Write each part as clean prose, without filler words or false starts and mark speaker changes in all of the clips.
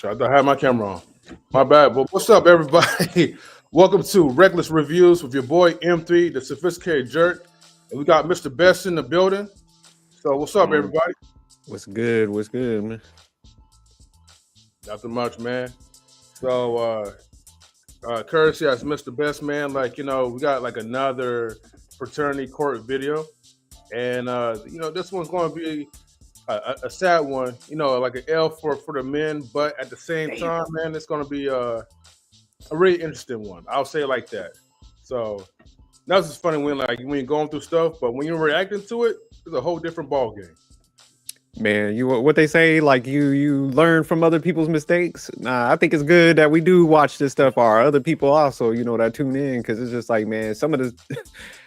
Speaker 1: I thought I had my camera on. My bad. But what's up, everybody? Welcome to Reckless Reviews with your boy M3, the sophisticated jerk. And we got Mr. Best in the building. So what's up,
Speaker 2: Um,
Speaker 1: everybody?
Speaker 2: what's good? What's good, man?
Speaker 1: Nothing much, man. So courtesy as Mr. Best, man, we got like another fraternity court video. And this one's gonna be a sad one, like an L for the men, but at the same time, man, it's gonna be a really interesting one. I'll say it like that. So that's just funny when you're going through stuff, but when you're reacting to it, it's a whole different ball game.
Speaker 2: Man, you what they say, like you learn from other people's mistakes. Nah, I think it's good that we do watch this stuff. Or other people also, that tune in because it's just like, man, some of this.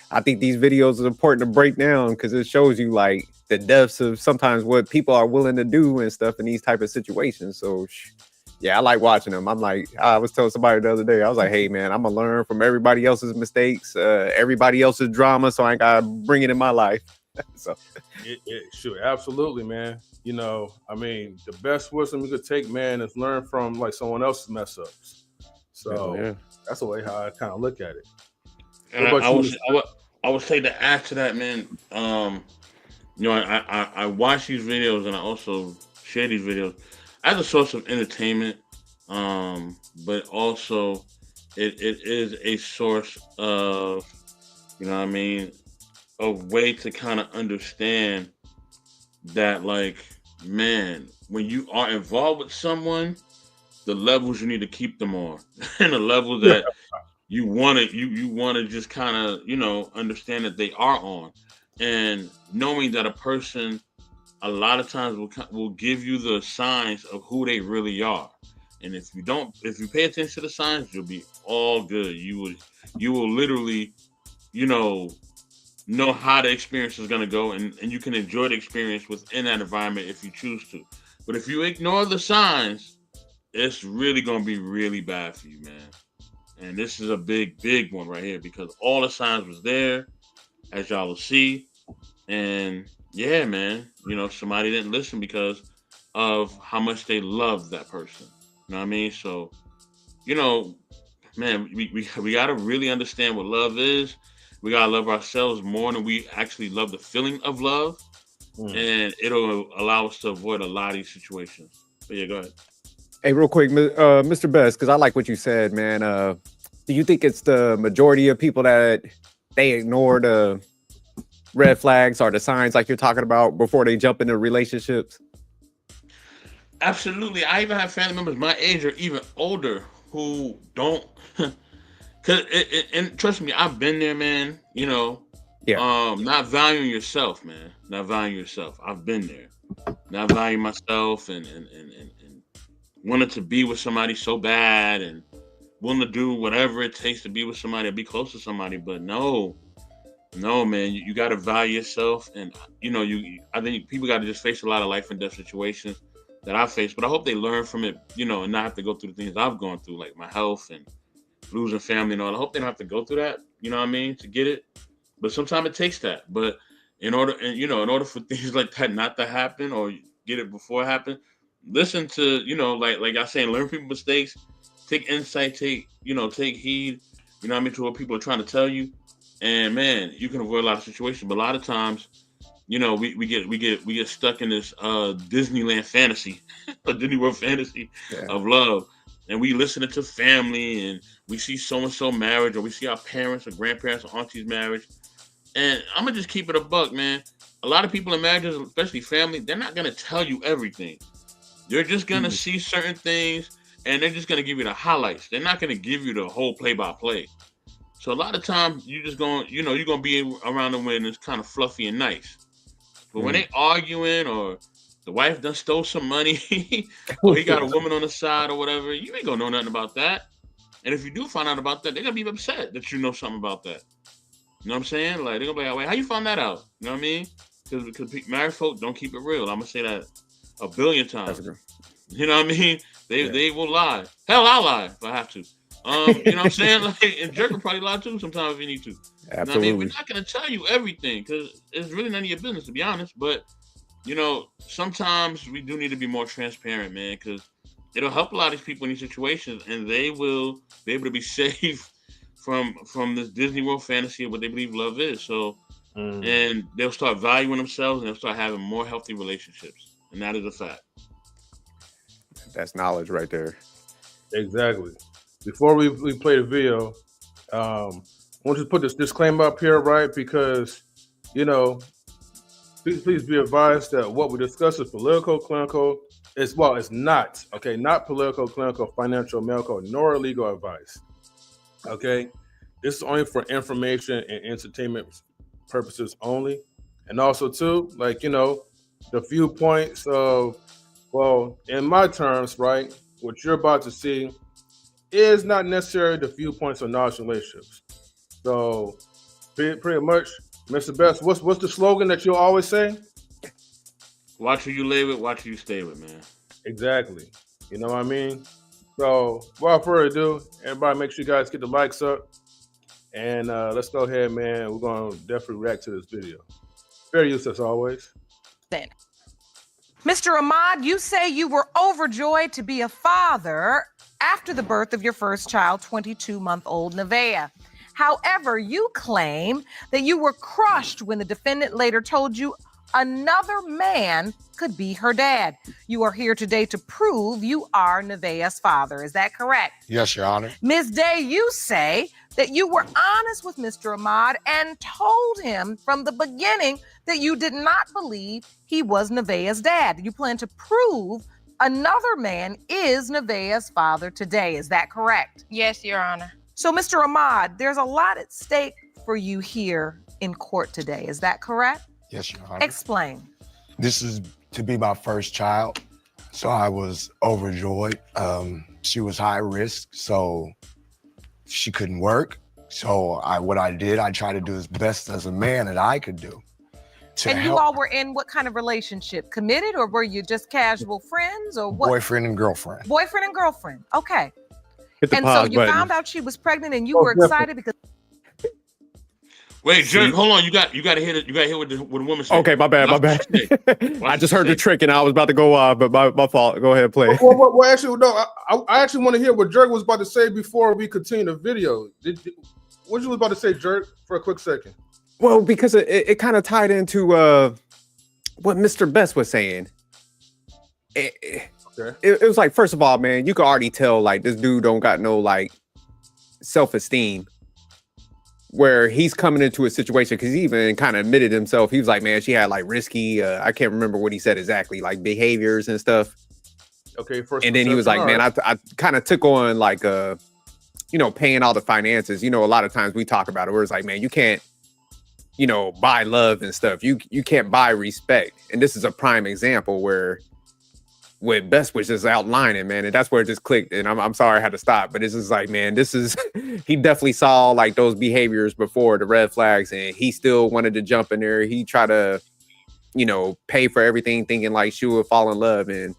Speaker 2: I think these videos are important to break down because it shows you like the depths of sometimes what people are willing to do and stuff in these type of situations. So, yeah, I like watching them. I'm like, I was telling somebody the other day, I was like, hey, man, I'm gonna learn from everybody else's mistakes, everybody else's drama, so I ain't gotta bring it in my life. So.
Speaker 1: Sure, absolutely, man. The best wisdom you could take, man, is learn from like someone else's mess ups. So
Speaker 2: Yeah.
Speaker 1: that's the way how I kind of look at it.
Speaker 3: And
Speaker 1: What about you?
Speaker 3: I would say to add to that, man. I watch these videos and I also share these videos as a source of entertainment, but also it is a source of, what I mean, a way to kind of understand that, like, man, when you are involved with someone, the levels you need to keep them on, and the level that you want to just kind of understand that they are on, and knowing that a person a lot of times will give you the signs of who they really are. And if you pay attention to the signs, you'll be all good. You will literally you know know how the experience is going to go, and you can enjoy the experience within that environment if you choose to. But if you ignore the signs, it's really going to be really bad for you, man. And this is a big one right here because all the signs was there, as y'all will see. And yeah, man, somebody didn't listen because of how much they love that person. You know what I mean? So, you know, man, we got to really understand what love is. We got to love ourselves more than we actually love the feeling of love.
Speaker 1: Mm.
Speaker 3: And it'll allow us to avoid a lot of these situations. But yeah, go ahead.
Speaker 2: Hey, real quick, Mr. Best, because I like what you said, man. Do you think it's the majority of people that they ignore the red flags or the signs like you're talking about before they jump into relationships?
Speaker 3: Absolutely. I even have family members my age or even older who don't. And trust me, I've been there, man.
Speaker 2: Yeah.
Speaker 3: Not valuing yourself, man. Not valuing yourself. I've been there. Not valuing myself and wanted to be with somebody so bad and willing to do whatever it takes to be with somebody or be close to somebody. But no, man, you got to value yourself. And, I think people got to just face a lot of life and death situations that I face. But I hope they learn from it, and not have to go through the things I've gone through, like my health and losing family and all. I hope they don't have to go through that, you know what I mean, to get it. But sometimes it takes that. But in order for things like that not to happen or get it before it happens, listen to, like I saying, learn from people's mistakes, take insight, take heed, what I mean, to what people are trying to tell you. And man, you can avoid a lot of situations. But a lot of times, we get stuck in this Disneyland fantasy, a Disney World fantasy
Speaker 2: Yeah.
Speaker 3: of love. And we listen to family and we see so and so marriage, or we see our parents or grandparents or aunties marriage. And I'm gonna just keep it a buck, man. A lot of people in marriages, especially family, they're not gonna tell you everything. They're just gonna
Speaker 2: Mm.
Speaker 3: see certain things and they're just gonna give you the highlights. They're not gonna give you the whole play by play. So a lot of times you just going, you're gonna be around them when it's kind of fluffy and nice. But when
Speaker 2: Mm.
Speaker 3: they arguing or the wife done stole some money or he got a woman on the side or whatever, you ain't gonna know nothing about that. And if you do find out about that, they're gonna be upset that you know something about that. You know what I'm saying? Like they're gonna be like, wait, how you found that out? You know what I mean? Because married folk don't keep it real. I'm gonna say that a billion
Speaker 2: That's
Speaker 3: times.
Speaker 2: good.
Speaker 3: You know what I mean? They
Speaker 1: Yeah.
Speaker 3: they will lie. Hell, I'll lie if I have to. You know what I'm saying? Like, and Jerk will probably lie too sometimes if you need to. You know what I mean? We're
Speaker 2: Absolutely.
Speaker 3: not gonna tell you everything because it's really none of your business to be honest. But sometimes we do need to be more transparent, man. Because it'll help a lot of these people in these situations, and they will be able to be saved from this Disney World fantasy of what they believe love is. So,
Speaker 1: Mm,
Speaker 3: and they'll start valuing themselves, and they'll start having more healthy relationships, and that is a fact.
Speaker 2: That's knowledge right there.
Speaker 1: exactly. Before we play the video, I want you to put this disclaimer up here, right? Because you know, please be advised that what we discuss is political, clinical. It's not okay, not political, clinical, financial, medical, nor legal advice. Okay, this is only for information and entertainment purposes only, and also too, like the viewpoints of, well, in my terms, right? What you're about to see is not necessarily the viewpoints of knowledge relationships. So, pretty much, Mr. Best, what's the slogan that you'll always say?
Speaker 3: Watch who you lay with, watch who you stay with, man.
Speaker 1: Exactly. You know what I mean? So, without further ado, everybody make sure you guys get the likes up. And let's go ahead, man. We're going to definitely react to this video. Fair use as always.
Speaker 4: Mr. Ahmad, you say you were overjoyed to be a father after the birth of your first child, 22-month-old Nevaeh. However, you claim that you were crushed when the defendant later told you another man could be her dad. You are here today to prove you are Nevaeh's father. Is that correct?
Speaker 5: Yes, Your Honor.
Speaker 4: Ms. Day, you say that you were honest with Mr. Ahmad and told him from the beginning that you did not believe he was Nevaeh's dad. You plan to prove another man is Nevaeh's father today. Is that correct?
Speaker 6: Yes, Your Honor.
Speaker 4: So, Mr. Ahmad, there's a lot at stake for you here in court today. Is that correct?
Speaker 5: Yes, Your Honor.
Speaker 4: Explain.
Speaker 5: This is to be my first child, so I was overjoyed. She was high risk, so she couldn't work. So what I did, I tried to do as best as a man that I could do to
Speaker 4: And you
Speaker 5: help
Speaker 4: all were in what kind of relationship? Committed, or were you just casual friends, or what?
Speaker 5: boyfriend and girlfriend.
Speaker 4: Boyfriend and girlfriend. Okay.
Speaker 2: Hit the
Speaker 4: And so
Speaker 2: pause
Speaker 4: you
Speaker 2: button.
Speaker 4: found out she was pregnant and you were excited because
Speaker 3: Wait, Jerk, hold on. You got to hear it. You got to hear what the woman said.
Speaker 2: Okay, my bad. I just heard the trick and I was about to go off, but my fault. Go ahead and play.
Speaker 1: Well, actually, no. I actually want to hear what Jerk was about to say before we continue the video. What you was about to say, Jerk, for a quick second?
Speaker 2: Well, because it kind of tied into what Mr. Best was saying.
Speaker 1: Okay.
Speaker 2: It was like, first of all, man, you could already tell like this dude don't got no like self-esteem, where he's coming into a situation, because he even kind of admitted himself. He was like, man, she had like risky, I can't remember what he said exactly, like behaviors and stuff.
Speaker 1: Okay. First,
Speaker 2: And then he was like, man, I kind of took on like paying all the finances. A lot of times we talk about it where it's like, man, you can't, buy love and stuff. You can't buy respect. And this is a prime example where what Best was just outlining, man, and that's where it just clicked. And I'm sorry I had to stop, but it's just like, man, this is he definitely saw like those behaviors before, the red flags, and he still wanted to jump in there. He tried to, pay for everything, thinking like she would fall in love, and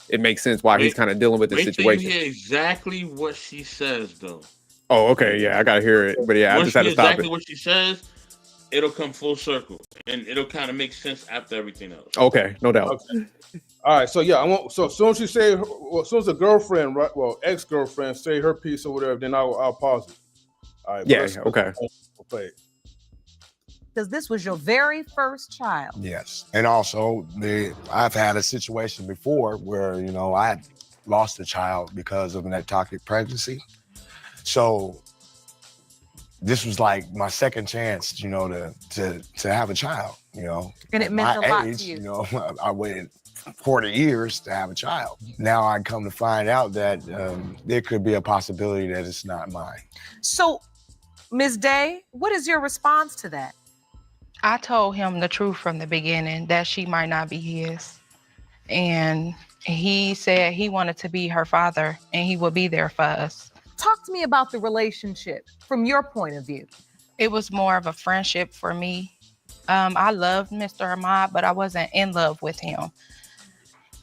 Speaker 2: it makes sense why he's kind of dealing with this situation.
Speaker 3: Wait till you hear exactly what she says, though.
Speaker 2: Oh, okay, yeah, I gotta hear it, but yeah, I
Speaker 3: Once
Speaker 2: just had to
Speaker 3: you
Speaker 2: stop
Speaker 3: exactly
Speaker 2: it.
Speaker 3: what she says, it'll come full circle, and it'll kind of make sense after everything else.
Speaker 2: Okay, no doubt.
Speaker 1: Okay. All right, so yeah, so as soon as she say, as soon as the girlfriend, right, well, ex-girlfriend say her piece or whatever, then I'll pause it. All right.
Speaker 2: Yeah. Okay.
Speaker 1: We'll play it.
Speaker 4: because this was your very first child.
Speaker 5: Yes, and also I've had a situation before where I had lost a child because of an ectopic pregnancy. So this was like my second chance, to have a child.
Speaker 4: And it meant a lot to you.
Speaker 5: I waited 40 years to have a child. Now I come to find out that there could be a possibility that it's not mine.
Speaker 4: So, Ms. Day, what is your response to that?
Speaker 6: I told him the truth from the beginning, that she might not be his. And he said he wanted to be her father and he would be there for us.
Speaker 4: Talk to me about the relationship from your point of view.
Speaker 6: It was more of a friendship for me. I loved Mr. Ahmad, but I wasn't in love with him.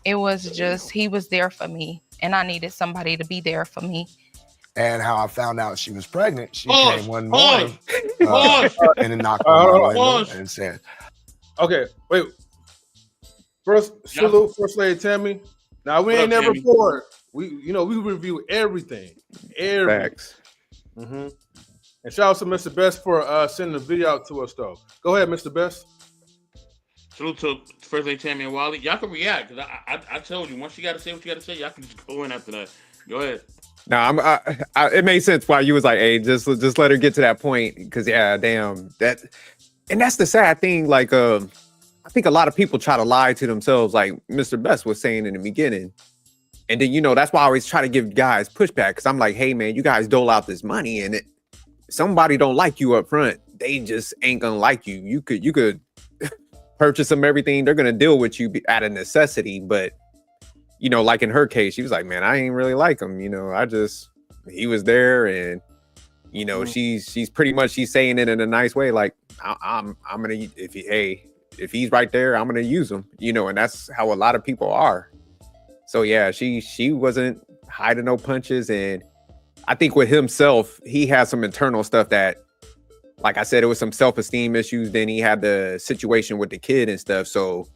Speaker 6: It was just, he was there for me, and I needed somebody to be there for me.
Speaker 5: And how I found out she was pregnant, she
Speaker 3: Pause,
Speaker 5: came one
Speaker 3: pause,
Speaker 5: morning
Speaker 3: pause.
Speaker 5: and then knocked on my window
Speaker 3: Pause.
Speaker 5: and said,
Speaker 1: Okay, wait. First, salute First Lady Tammy. Now we
Speaker 3: What
Speaker 1: ain't
Speaker 3: up,
Speaker 1: never
Speaker 3: Tammy?
Speaker 1: bored. We review everything. Everything.
Speaker 2: Facts.
Speaker 1: Mm-hmm. And shout out to Mr. Best for sending the video out to us, though. Go ahead, Mr. Best.
Speaker 3: Salute to First Lady Tammy and Wally. Y'all can react because I told you once you got to say what you got to say, y'all can just go in after that. Go ahead.
Speaker 2: No, it made sense why you was like, hey, just let her get to that point, because yeah, damn that, and that's the sad thing. Like, I think a lot of people try to lie to themselves, like Mr. Best was saying in the beginning, and then that's why I always try to give guys pushback, because I'm like, hey man, you guys dole out this money, and somebody don't like you up front, they just ain't gonna like you. You could purchase them everything, they're gonna deal with you out of necessity, but. Like in her case, she was like, man, I ain't really like him. He was there, and she's pretty much, she's saying it in a nice way. Like, I'm gonna, if he's right there, I'm gonna use him, and that's how a lot of people are. So yeah, she wasn't hiding no punches. And I think with himself, he has some internal stuff that, like I said, it was some self-esteem issues. Then he had the situation with the kid and stuff. So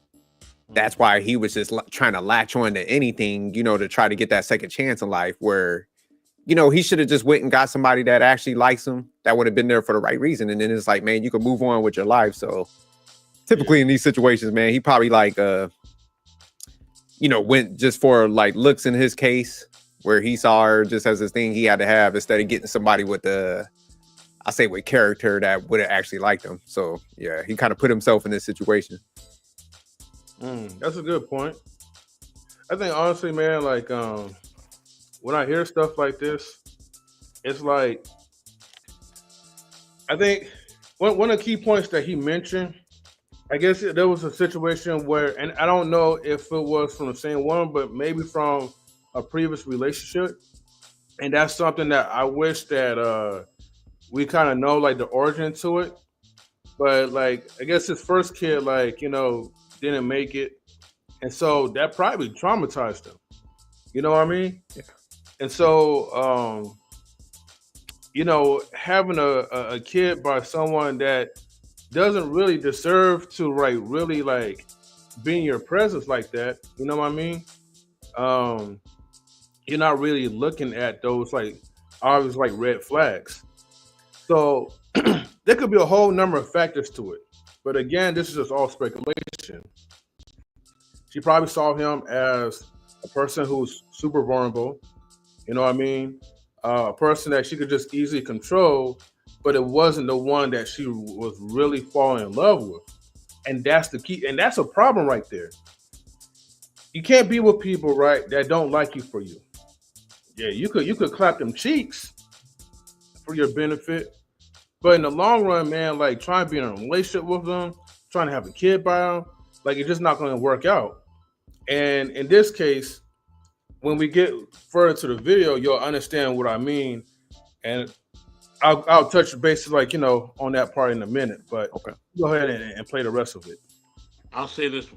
Speaker 2: that's why he was just trying to latch on to anything, to try to get that second chance in life, where, he should have just went and got somebody that actually likes him, that would have been there for the right reason. And then it's like, man, you can move on with your life. So typically in these situations, man, he probably went just for like looks in his case, where he saw her just as this thing he had to have, instead of getting somebody with with character that would have actually liked him. So yeah, he kind of put himself in this situation.
Speaker 1: That's a good point. I think honestly, man, like when I hear stuff like this, it's like, I think one of the key points that he mentioned, I guess there was a situation where, and I don't know if it was from the same one, but maybe from a previous relationship, and that's something that I wish that we kind of know, like the origin to it. But like, I guess his first kid, like didn't make it, and so that probably traumatized him. You know what I mean?
Speaker 2: Yeah.
Speaker 1: And so, having a kid by someone that doesn't really deserve to really like be in your presence like that. You know what I mean? You're not really looking at those like obvious like red flags. So there could be a whole number of factors to it. But again, this is just all speculation. She probably saw him as a person who's super vulnerable. You know what I mean? A person that she could just easily control, but it wasn't the one that she was really falling in love with. And that's the key. And that's a problem right there. You can't be with people, right, that don't like you for you. Yeah, you could clap them cheeks for your benefit. But in the long run, man, like trying to be in a relationship with them, trying to have a kid by them, like it's just not going to work out. And in this case, when we get further to the video, you'll understand what I mean. And I'll touch base like on that part in a minute. But
Speaker 2: okay,
Speaker 1: go ahead and play the rest of it.
Speaker 3: I'll say this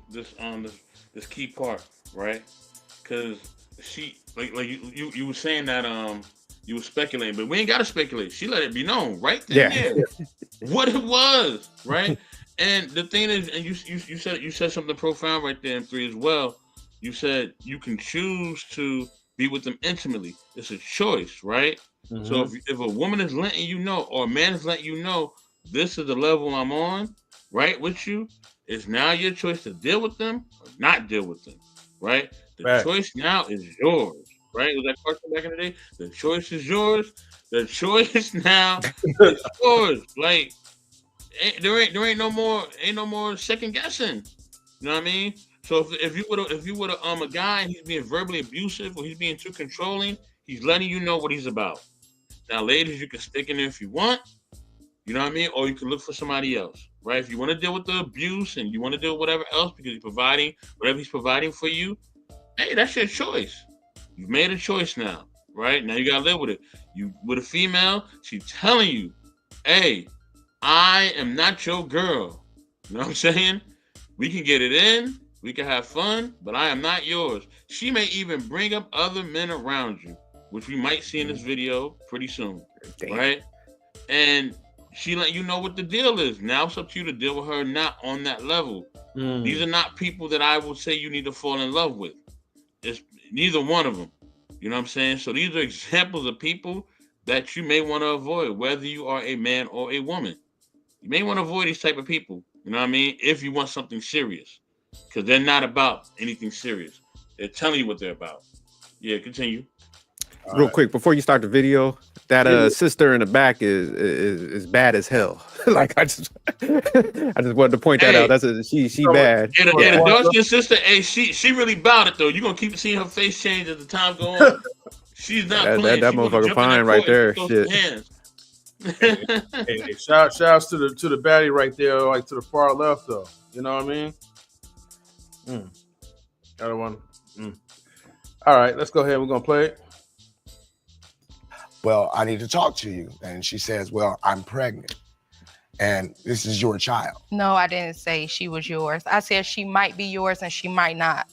Speaker 3: key part, right? Because she like you were saying that you were speculating, but we ain't gotta speculate. She let it be known right then and there what it was, right? And the thing is, and you said something profound right there in 3 as well. You said you can choose to be with them intimately. It's a choice, right? Mm-hmm. So if a woman is letting you know, or a man is letting you know, this is the level I'm on, right, with you, it's now your choice to deal with them or not deal with them, right? The choice now is yours, right? Was that question back in the day? The choice is yours. The choice now is yours. Like there ain't no more second guessing. You know what I mean? So if you would a guy and he's being verbally abusive or he's being too controlling, he's letting you know what he's about. Now, ladies, you can stick in there if you want. You know what I mean? Or you can look for somebody else, right? If you want to deal with the abuse and you want to deal with whatever else because he's providing whatever he's providing for you, hey, that's your choice. You've made a choice now, right? Now you gotta live with it. You with a female, she's telling you, hey, I am not your girl. You know what I'm saying? We can get it in, we can have fun, but I am not yours. She may even bring up other men around you, which we might see in this video pretty soon, right? And she let you know what the deal is. Now it's up to you to deal with her not on that level. These are not people that I would say you need to fall in love with. It's neither one of them. You know what I'm saying? So these are examples of people that you may want to avoid, whether you are a man or a woman. You may want to avoid these type of people. You know what I mean? If you want something serious, because they're not about anything serious. They're telling you what they're about. Yeah, continue.
Speaker 1: All
Speaker 2: Real
Speaker 1: right.
Speaker 2: quick before you start the video, that
Speaker 1: Yeah.
Speaker 2: sister in the back is bad as hell. Like I just wanted to point that
Speaker 3: Hey,
Speaker 2: out. That's she
Speaker 1: So,
Speaker 2: bad.
Speaker 3: And,
Speaker 1: so
Speaker 3: and
Speaker 2: Yeah.
Speaker 3: the dark skinned sister, hey, she really about it though. You're gonna keep seeing her face change as the time go on. She's not
Speaker 2: That
Speaker 3: playing. She want to
Speaker 2: motherfucker
Speaker 3: jump in that
Speaker 2: fine right
Speaker 3: court and
Speaker 2: there.
Speaker 3: throw some
Speaker 2: Shit.
Speaker 3: hands.
Speaker 1: hey, shouts to the baddie right there, like to the far left though. You know what I mean? Other one. All right, let's go ahead. We're gonna play it.
Speaker 5: Well, I need to talk to you. And she says, well, I'm pregnant. And this is your child.
Speaker 6: No, I didn't say she was yours. I said she might be yours and she might not.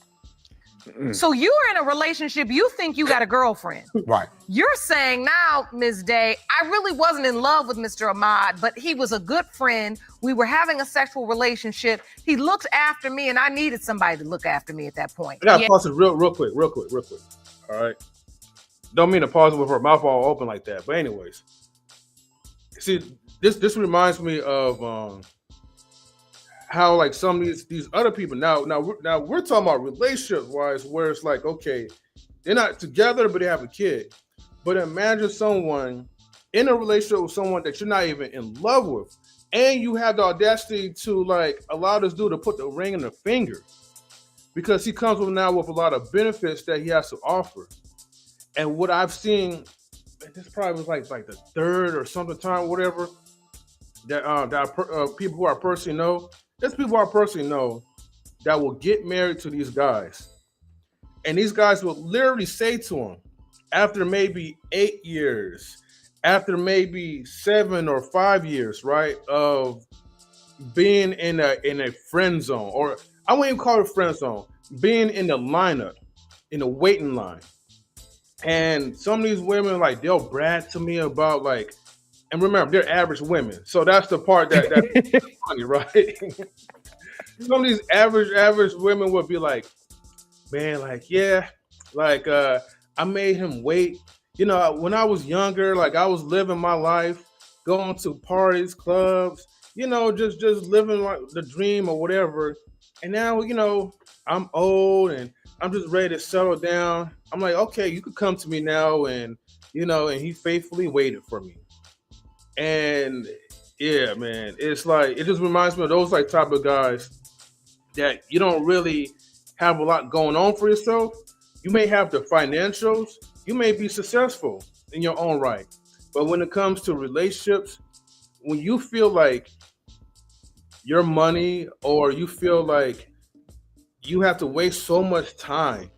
Speaker 4: So you are in a relationship, you think you got a girlfriend.
Speaker 5: Right.
Speaker 4: You're saying now, Ms. Day, I really wasn't in love with Mr. Ahmad, but he was a good friend. We were having a sexual relationship. He looked after me, and I needed somebody to look after me at that point.
Speaker 1: I gotta
Speaker 6: Yeah.
Speaker 1: pause it real quick. All right. Don't mean to pause it with her mouth all open like that. But anyways, see, this reminds me of how like some of these other people now we're talking about relationship wise, where it's like, okay, they're not together but they have a kid. But imagine someone in a relationship with someone that you're not even in love with, and you have the audacity to like allow this dude to put the ring in the finger because he comes with now with a lot of benefits that he has to offer. And what I've seen, this probably was like the third or something time, whatever, that people who I personally know, there's people I personally know that will get married to these guys. And these guys will literally say to them, after maybe 8 years, after maybe 7 or 5 years, right, of being in a friend zone, or I wouldn't even call it a friend zone, being in the lineup, in the waiting line. And some of these women, like, they'll brag to me about like, and remember, they're average women. So that's the part that's funny, right? Some of these average women would be like, man, like, yeah, like I made him wait. You know, when I was younger, like I was living my life, going to parties, clubs, you know, just living like the dream or whatever. And now, you know, I'm old and I'm just ready to settle down. I'm like, okay, you could come to me now, and you know, and he faithfully waited for me. And yeah, man, it's like it just reminds me of those like type of guys that you don't really have a lot going on for yourself. You may have the financials, you may be successful in your own right, but when it comes to relationships, when you feel like your money or you feel like you have to waste so much time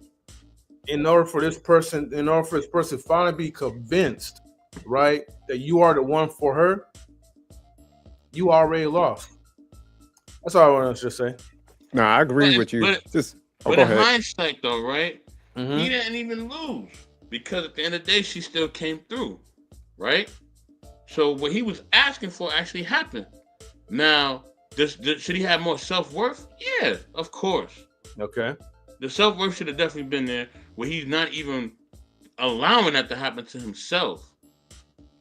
Speaker 1: in order for this person to finally be convinced, right, that you are the one for her, you already lost. That's all I want to just say.
Speaker 2: No, I agree
Speaker 3: But
Speaker 2: with you.
Speaker 3: but
Speaker 2: Just
Speaker 3: but
Speaker 2: go
Speaker 3: in
Speaker 2: ahead.
Speaker 3: hindsight, though, right?
Speaker 1: Mm-hmm.
Speaker 3: He didn't even lose because at the end of the day, she still came through, right? So what he was asking for actually happened. Now, should he have more self worth? Yeah, of course.
Speaker 1: Okay.
Speaker 3: The self worth should have definitely been there, where he's not even allowing that to happen to himself.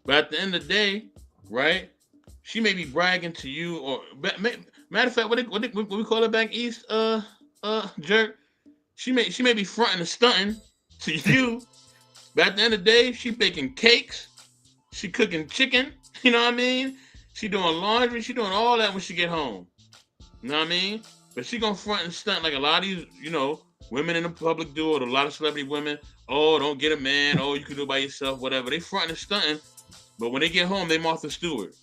Speaker 3: But at the end of the day, right? She may be bragging to you, or matter of fact, what we call it back east, jerk. She may be fronting and stunting to you, but at the end of the day, she baking cakes, she cooking chicken. You know what I mean? She doing laundry, she doing all that when she get home. You know what I mean? But she gonna front and stunt like a lot of these, you know, women in the public do, or a lot of celebrity women. Oh, don't get a man. Oh, you can do it by yourself. Whatever. They fronting and stunting, but when they get home, they Martha Stewart.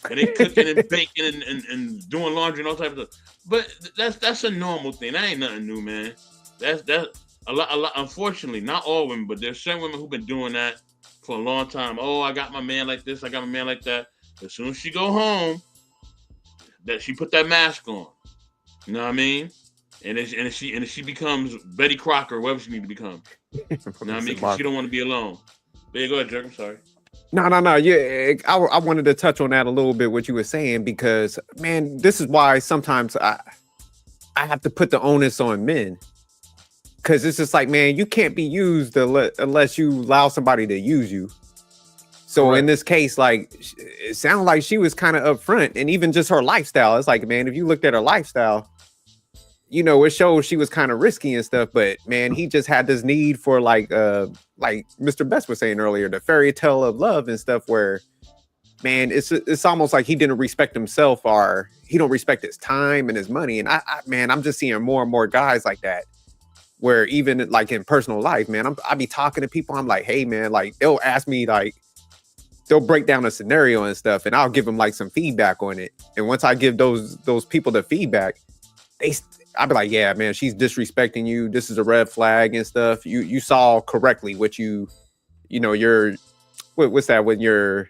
Speaker 3: And they cooking and baking and doing laundry and all types of stuff. But that's a normal thing. That ain't nothing new, man. That's a lot. Unfortunately, not all women, but there's certain women who've been doing that for a long time. Oh, I got my man like this. I got my man like that. As soon as she go home, that she put that mask on. You know what I mean? And she becomes Betty Crocker, whatever she need to become. You know what I mean? Because she don't want to be alone. But yeah, go ahead, Jerk. I'm sorry.
Speaker 2: No. Yeah, I wanted to touch on that a little bit, what you were saying, because man, this is why sometimes I have to put the onus on men. because it's just like, man, you can't be used unless you allow somebody to use you. So in this case, like, it sounded like she was kind of upfront, and even just her lifestyle. It's like, man, if you looked at her lifestyle, you know, it shows she was kind of risky and stuff. But man, he just had this need for like Mr. Best was saying earlier, the fairy tale of love and stuff. Where, man, it's almost like he didn't respect himself, or he don't respect his time and his money. And man, I'm just seeing more and more guys like that. Where even like in personal life, man, I be talking to people. I'm like, hey, man, like they'll ask me like. They'll break down a scenario and stuff, and I'll give them like some feedback on it. And once I give those people the feedback, I'll be like, yeah, man, she's disrespecting you. This is a red flag and stuff. You saw correctly what you know, what's that when you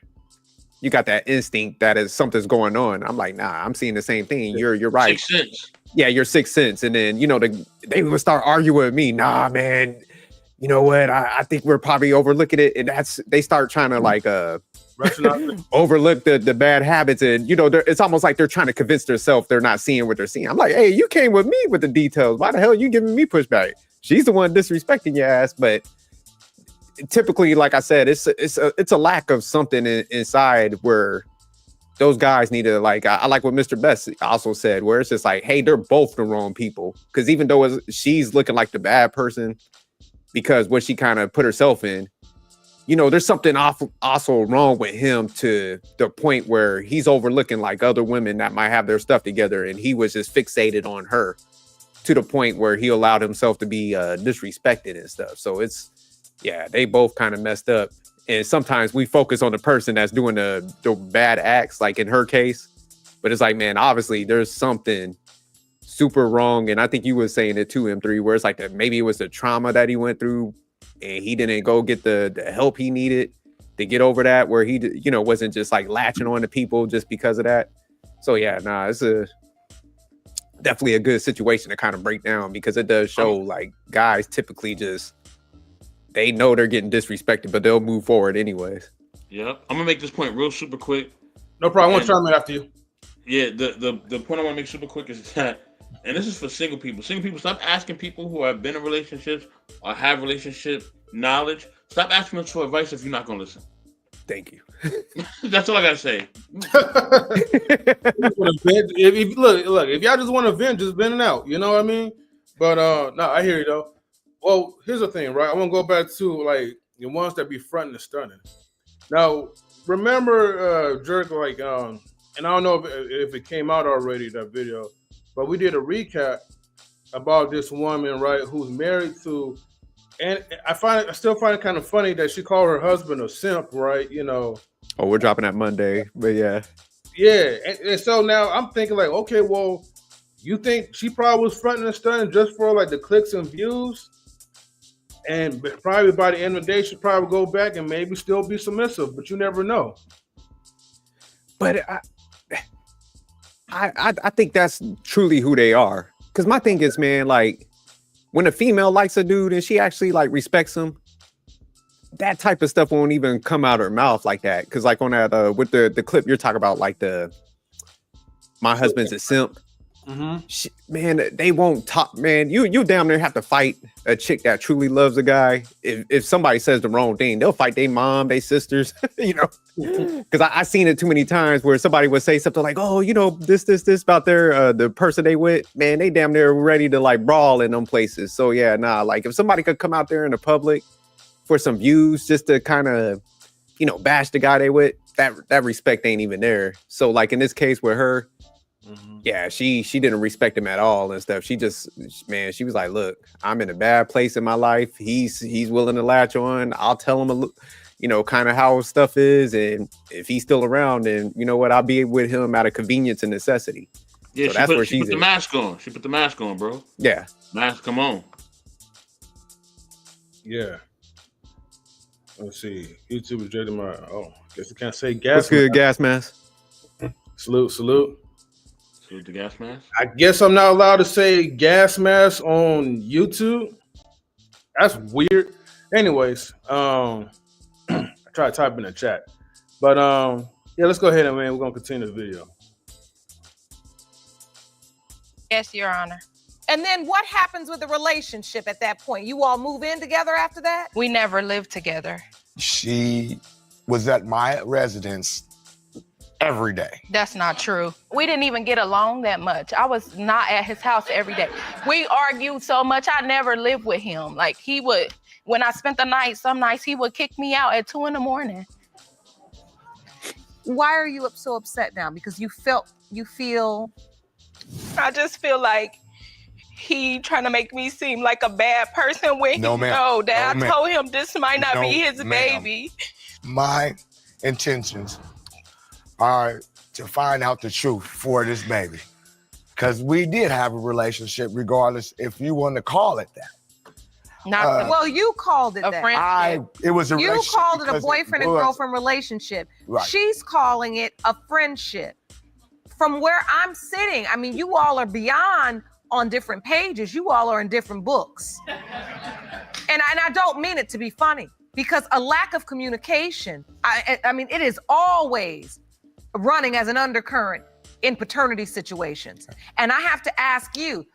Speaker 2: got that instinct that is something's going on. I'm like, nah, I'm seeing the same thing. You're right.
Speaker 3: Sixth sense.
Speaker 2: Yeah, your sixth sense. And then, you know, they would start arguing with me. Nah, man, you know what? I think we're probably overlooking it. And they start trying to like overlook the bad habits. And, you know, it's almost like they're trying to convince themselves they're not seeing what they're seeing. I'm like, hey, you came with me with the details. Why the hell are you giving me pushback? She's the one disrespecting your ass. But typically, like I said, it's a lack of something inside where those guys need to, like, I like what Mr. Best also said, where it's just like, hey, they're both the wrong people. Because even though she's looking like the bad person because what she kind of put herself in, you know, there's something also wrong with him to the point where he's overlooking like other women that might have their stuff together, and he was just fixated on her to the point where he allowed himself to be disrespected and stuff. So they both kind of messed up. And sometimes we focus on the person that's doing the bad acts, like in her case. But it's like, man, obviously there's something super wrong. And I think you were saying it too, M3, where it's like that maybe it was the trauma that he went through and he didn't go get the help he needed to get over that, where he, you know, wasn't just like latching on to people just because of that. So yeah, it's definitely a good situation to kind of break down, because it does show like guys typically just, they know they're getting disrespected, but they'll move forward anyways.
Speaker 3: Yep. I'm gonna make this point real super quick.
Speaker 1: No problem. I want to chime in after you.
Speaker 3: Yeah, the point I want to make super quick is that, and this is for single people. Single people, stop asking people who have been in relationships or have relationship knowledge. Stop asking them for advice if you're not gonna listen.
Speaker 2: Thank you.
Speaker 3: That's all I gotta say.
Speaker 1: If y'all just want to vent, just vent it out. You know what I mean? But no, I hear you though. Well, here's the thing, right? I want to go back to like the ones that be fronting and stunning. Now, remember, Jerk, like, and I don't know if it came out already, that video, but we did a recap about this woman, right, who's married to, and I still find it kind of funny that she called her husband a simp, right? You know.
Speaker 2: Oh, we're dropping that Monday, but yeah.
Speaker 1: Yeah, and so now I'm thinking like, okay, well, you think she probably was fronting and stunning just for like the clicks and views? And probably by the end of the day, she'll probably go back and maybe still be submissive, but you never know.
Speaker 2: But I think that's truly who they are. Because my thing is, man, like when a female likes a dude and she actually like respects him, that type of stuff won't even come out her mouth like that. Because like on that with the clip you're talking about, like my husband's a simp. Mm-hmm. Man, they won't talk. Man, you damn near have to fight a chick that truly loves a guy. If somebody says the wrong thing, they'll fight their mom, their sisters. You know, because I seen it too many times where somebody would say something like, "Oh, you know, this about their the person they with." Man, they damn near ready to like brawl in them places. So yeah, like if somebody could come out there in the public for some views just to kind of, you know, bash the guy they with, that respect ain't even there. So like in this case with her. Mm-hmm. Yeah, she didn't respect him at all and stuff. She just, man, she was like, look, I'm in a bad place in my life. He's willing to latch on. I'll tell him, you know, kind of how stuff is. And if he's still around, then you know what, I'll be with him out of convenience and necessity.
Speaker 3: Yeah, so that's where she put the mask on. She put the mask on, bro.
Speaker 2: Yeah.
Speaker 3: Mask, come on.
Speaker 1: Yeah. Let's see. YouTube is judging my, I guess I can't say gas.
Speaker 2: What's good, gas mask?
Speaker 1: Salute.
Speaker 3: The gas mask?
Speaker 1: I guess I'm not allowed to say gas mask on YouTube. That's weird. Anyways, I try to type in the chat. But yeah, let's go ahead and man, we're gonna continue the video.
Speaker 6: Yes, Your Honor.
Speaker 4: And then what happens with the relationship at that point? You all move in together after that?
Speaker 6: We never lived together.
Speaker 5: She was at my residence every day.
Speaker 6: That's not true. We didn't even get along that much. I was not at his house every day. We argued so much. I never lived with him. Like he would, when I spent the night, some nights he would kick me out at 2 a.m.
Speaker 4: Why are you so upset now? Because you feel.
Speaker 6: I just feel like he trying to make me seem like a bad person when
Speaker 5: No,
Speaker 6: he
Speaker 5: ma'am.
Speaker 6: know that
Speaker 5: No,
Speaker 6: I
Speaker 5: ma'am.
Speaker 6: told him this might not
Speaker 5: No,
Speaker 6: be his
Speaker 5: ma'am.
Speaker 6: baby.
Speaker 5: My intentions are to find out the truth for this baby. Because we did have a relationship, regardless if you want to call it that.
Speaker 6: Not
Speaker 4: Well, you called it
Speaker 6: a
Speaker 4: that.
Speaker 6: friend.
Speaker 5: It was a
Speaker 4: You
Speaker 5: relationship
Speaker 4: called it a
Speaker 5: because
Speaker 4: boyfriend and
Speaker 5: was-
Speaker 4: girlfriend relationship.
Speaker 5: Right.
Speaker 4: She's calling it a friendship. From where I'm sitting, I mean, you all are beyond on different pages. You all are in different books. And I don't mean it to be funny, because a lack of communication, I mean, it is always running as an undercurrent in paternity situations. And I have to ask you,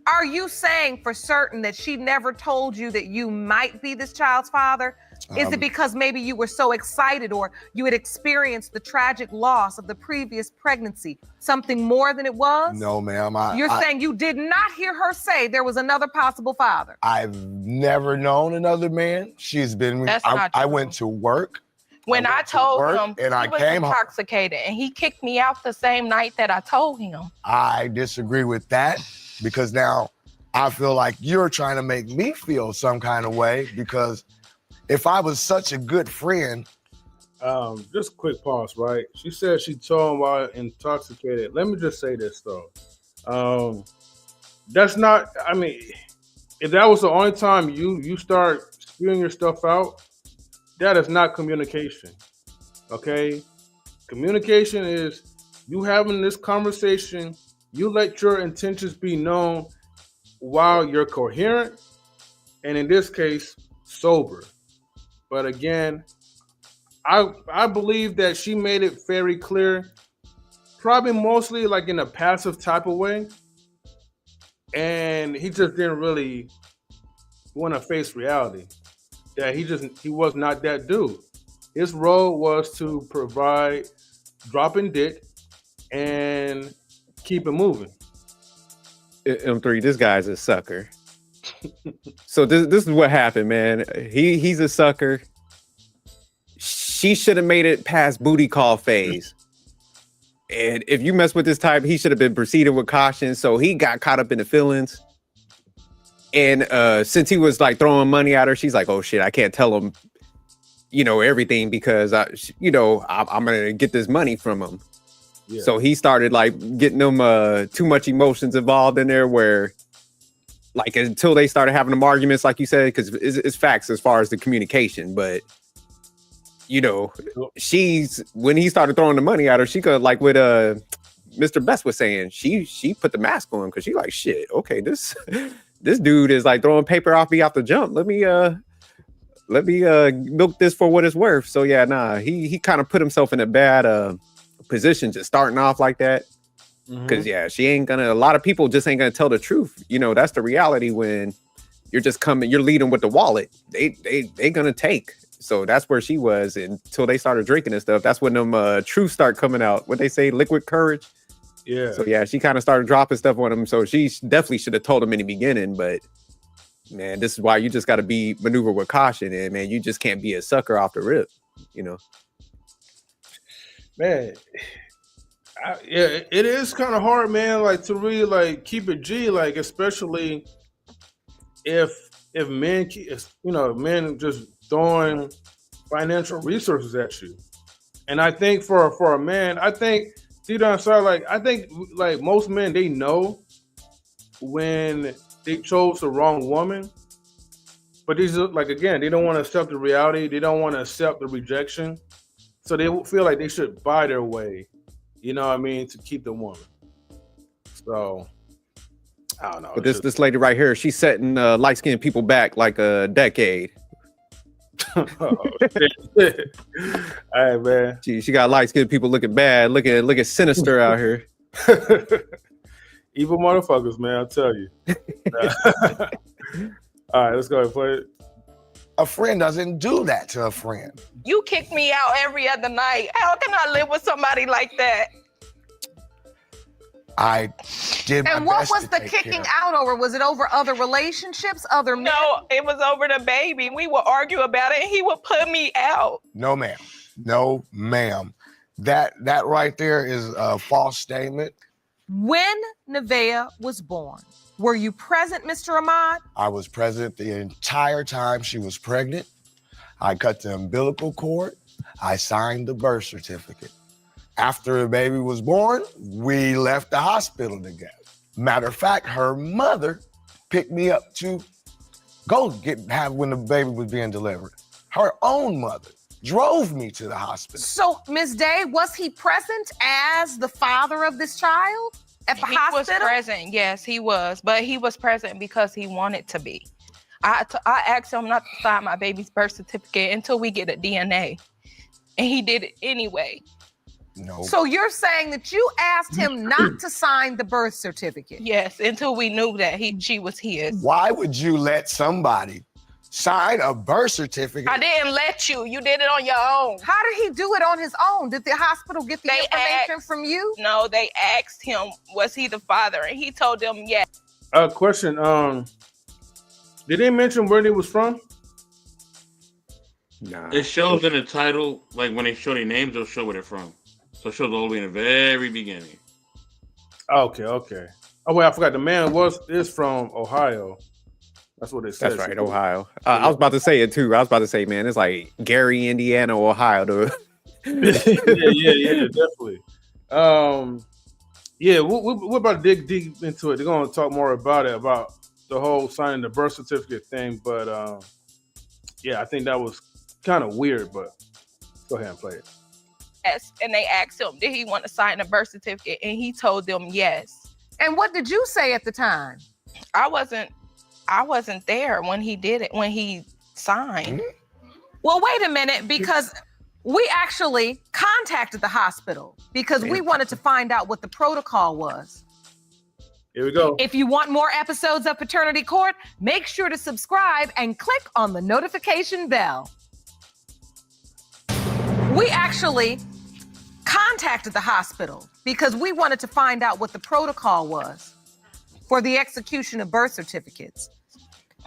Speaker 4: are you saying for certain that she never told you that you might be this child's father? Is it because maybe you were so excited or you had experienced the tragic loss of the previous pregnancy? Something more than it was?
Speaker 5: No, ma'am.
Speaker 4: You're saying you did not hear her say there was another possible father?
Speaker 5: I've never known another man. She's been.
Speaker 6: That's not
Speaker 5: I
Speaker 6: true.
Speaker 5: went to work.
Speaker 6: When I
Speaker 5: went to
Speaker 6: told
Speaker 5: work
Speaker 6: him,
Speaker 5: and I
Speaker 6: he was
Speaker 5: came home.
Speaker 6: intoxicated and he kicked me out the same night that I told him.
Speaker 5: I disagree with that because now I feel like you're trying to make me feel some kind of way because if I was such a good friend.
Speaker 1: Just a quick pause, right? She said she told him while intoxicated. Let me just say this though. That's not, I mean, if that was the only time you start spewing your stuff out, that is not communication. Okay? Communication is you having this conversation, you let your intentions be known while you're coherent, and in this case, sober. But again, I believe that she made it very clear, probably mostly like in a passive type of way, and he just didn't really want to face reality that he was not that dude. His role was to provide dropping dick and keep it moving.
Speaker 2: M3, this guy's a sucker. So this is what happened, man. He's a sucker. She should have made it past booty call phase. And if you mess with this type, he should have been proceeding with caution. So he got caught up in the feelings. And since he was like throwing money at her, she's like, oh shit, I can't tell him, everything because I'm gonna get this money from him.
Speaker 1: Yeah.
Speaker 2: So he started like getting them too much emotions involved in there where like until they started having them arguments, like you said, because it's facts as far as the communication. But when he started throwing the money at her, she could like with Mr. Best was saying, she put the mask on because she like shit. Okay, this dude is like throwing paper off me off the jump. Let me milk this for what it's worth. So yeah, nah, he kind of put himself in a bad position just starting off like that. Because yeah, a lot of people just ain't gonna tell the truth. That's the reality when you're leading with the wallet. They gonna take. So that's where she was until they started drinking and stuff. That's when them truths start coming out. What they say, liquid courage.
Speaker 1: Yeah.
Speaker 2: So yeah, she kind of started dropping stuff on him. So she definitely should have told him in the beginning. But man, this is why you just got to maneuver with caution, and man, you just can't be a sucker off the rip.
Speaker 1: Man, it is kind of hard, man. Like to really like keep it G, like especially if men, men just throwing financial resources at you. And I think for a man, I think deep down inside, I think most men, they know when they chose the wrong woman. But these again, they don't want to accept the reality. They don't want to accept the rejection. So they feel like they should buy their way, to keep the woman. So I don't know.
Speaker 2: But this lady right here, she's setting light-skinned people back like a decade.
Speaker 1: Oh, shit. All right, man.
Speaker 2: She got light-skinned people looking bad, looking sinister out here.
Speaker 1: Evil motherfuckers, man. I'll tell you. All right, let's go ahead and play it.
Speaker 5: A friend doesn't do that to a friend.
Speaker 6: You kick me out every other night. How can I live with somebody like that?
Speaker 5: I did my
Speaker 4: And what
Speaker 5: best
Speaker 4: was
Speaker 5: to
Speaker 4: the
Speaker 5: take
Speaker 4: kicking
Speaker 5: care.
Speaker 4: out over? Was it over other relationships, other men?
Speaker 6: No, it was over the baby. We would argue about it and he would put me out.
Speaker 5: No, ma'am. No, ma'am. That right there is a false statement.
Speaker 4: When Nevaeh was born, were you present, Mr. Ahmad?
Speaker 5: I was present the entire time she was pregnant. I cut the umbilical cord. I signed the birth certificate. After the baby was born, we left the hospital together. Matter of fact, her mother picked me up to go have when the baby was being delivered. Her own mother drove me to the hospital.
Speaker 4: So, Ms. Day, was he present as the father of this child at the hospital?
Speaker 6: He was present, yes, he was. But he was present because he wanted to be. I asked him not to sign my baby's birth certificate until we get a DNA. And he did it anyway.
Speaker 5: No.
Speaker 4: So you're saying that you asked him not to sign the birth certificate?
Speaker 6: Yes, until we knew that she was his.
Speaker 5: Why would you let somebody sign a birth certificate?
Speaker 6: I didn't let you. You did it on your own.
Speaker 4: How did he do it on his own? Did the hospital get the information from you?
Speaker 6: No, they asked him, was he the father? And he told them yes.
Speaker 1: Question. Did they mention where he was from?
Speaker 2: Nah.
Speaker 3: It shows in the title, like when they show their names, they'll show where they're from. So it shows all the way in the very beginning.
Speaker 1: Okay. Oh wait, I forgot. The man is from Ohio. That's what they said.
Speaker 2: That's right, Ohio. I was about to say it too. I was about to say, man, it's like Gary, Indiana, Ohio.
Speaker 1: yeah, definitely. Yeah, we're about to dig deep into it. They're going to talk more about it, about the whole signing the birth certificate thing. But yeah, I think that was kind of weird. But go ahead and play it.
Speaker 6: Yes, and they asked him, did he want to sign a birth certificate? And he told them yes.
Speaker 4: And what did you say at the time?
Speaker 6: I wasn't there when he did it, when he signed.
Speaker 4: Well, wait a minute, because we actually contacted the hospital because we wanted to find out what the protocol was.
Speaker 1: Here we go.
Speaker 4: If you want more episodes of Paternity Court, make sure to subscribe and click on the notification bell. We actually contacted the hospital because we wanted to find out what the protocol was for the execution of birth certificates.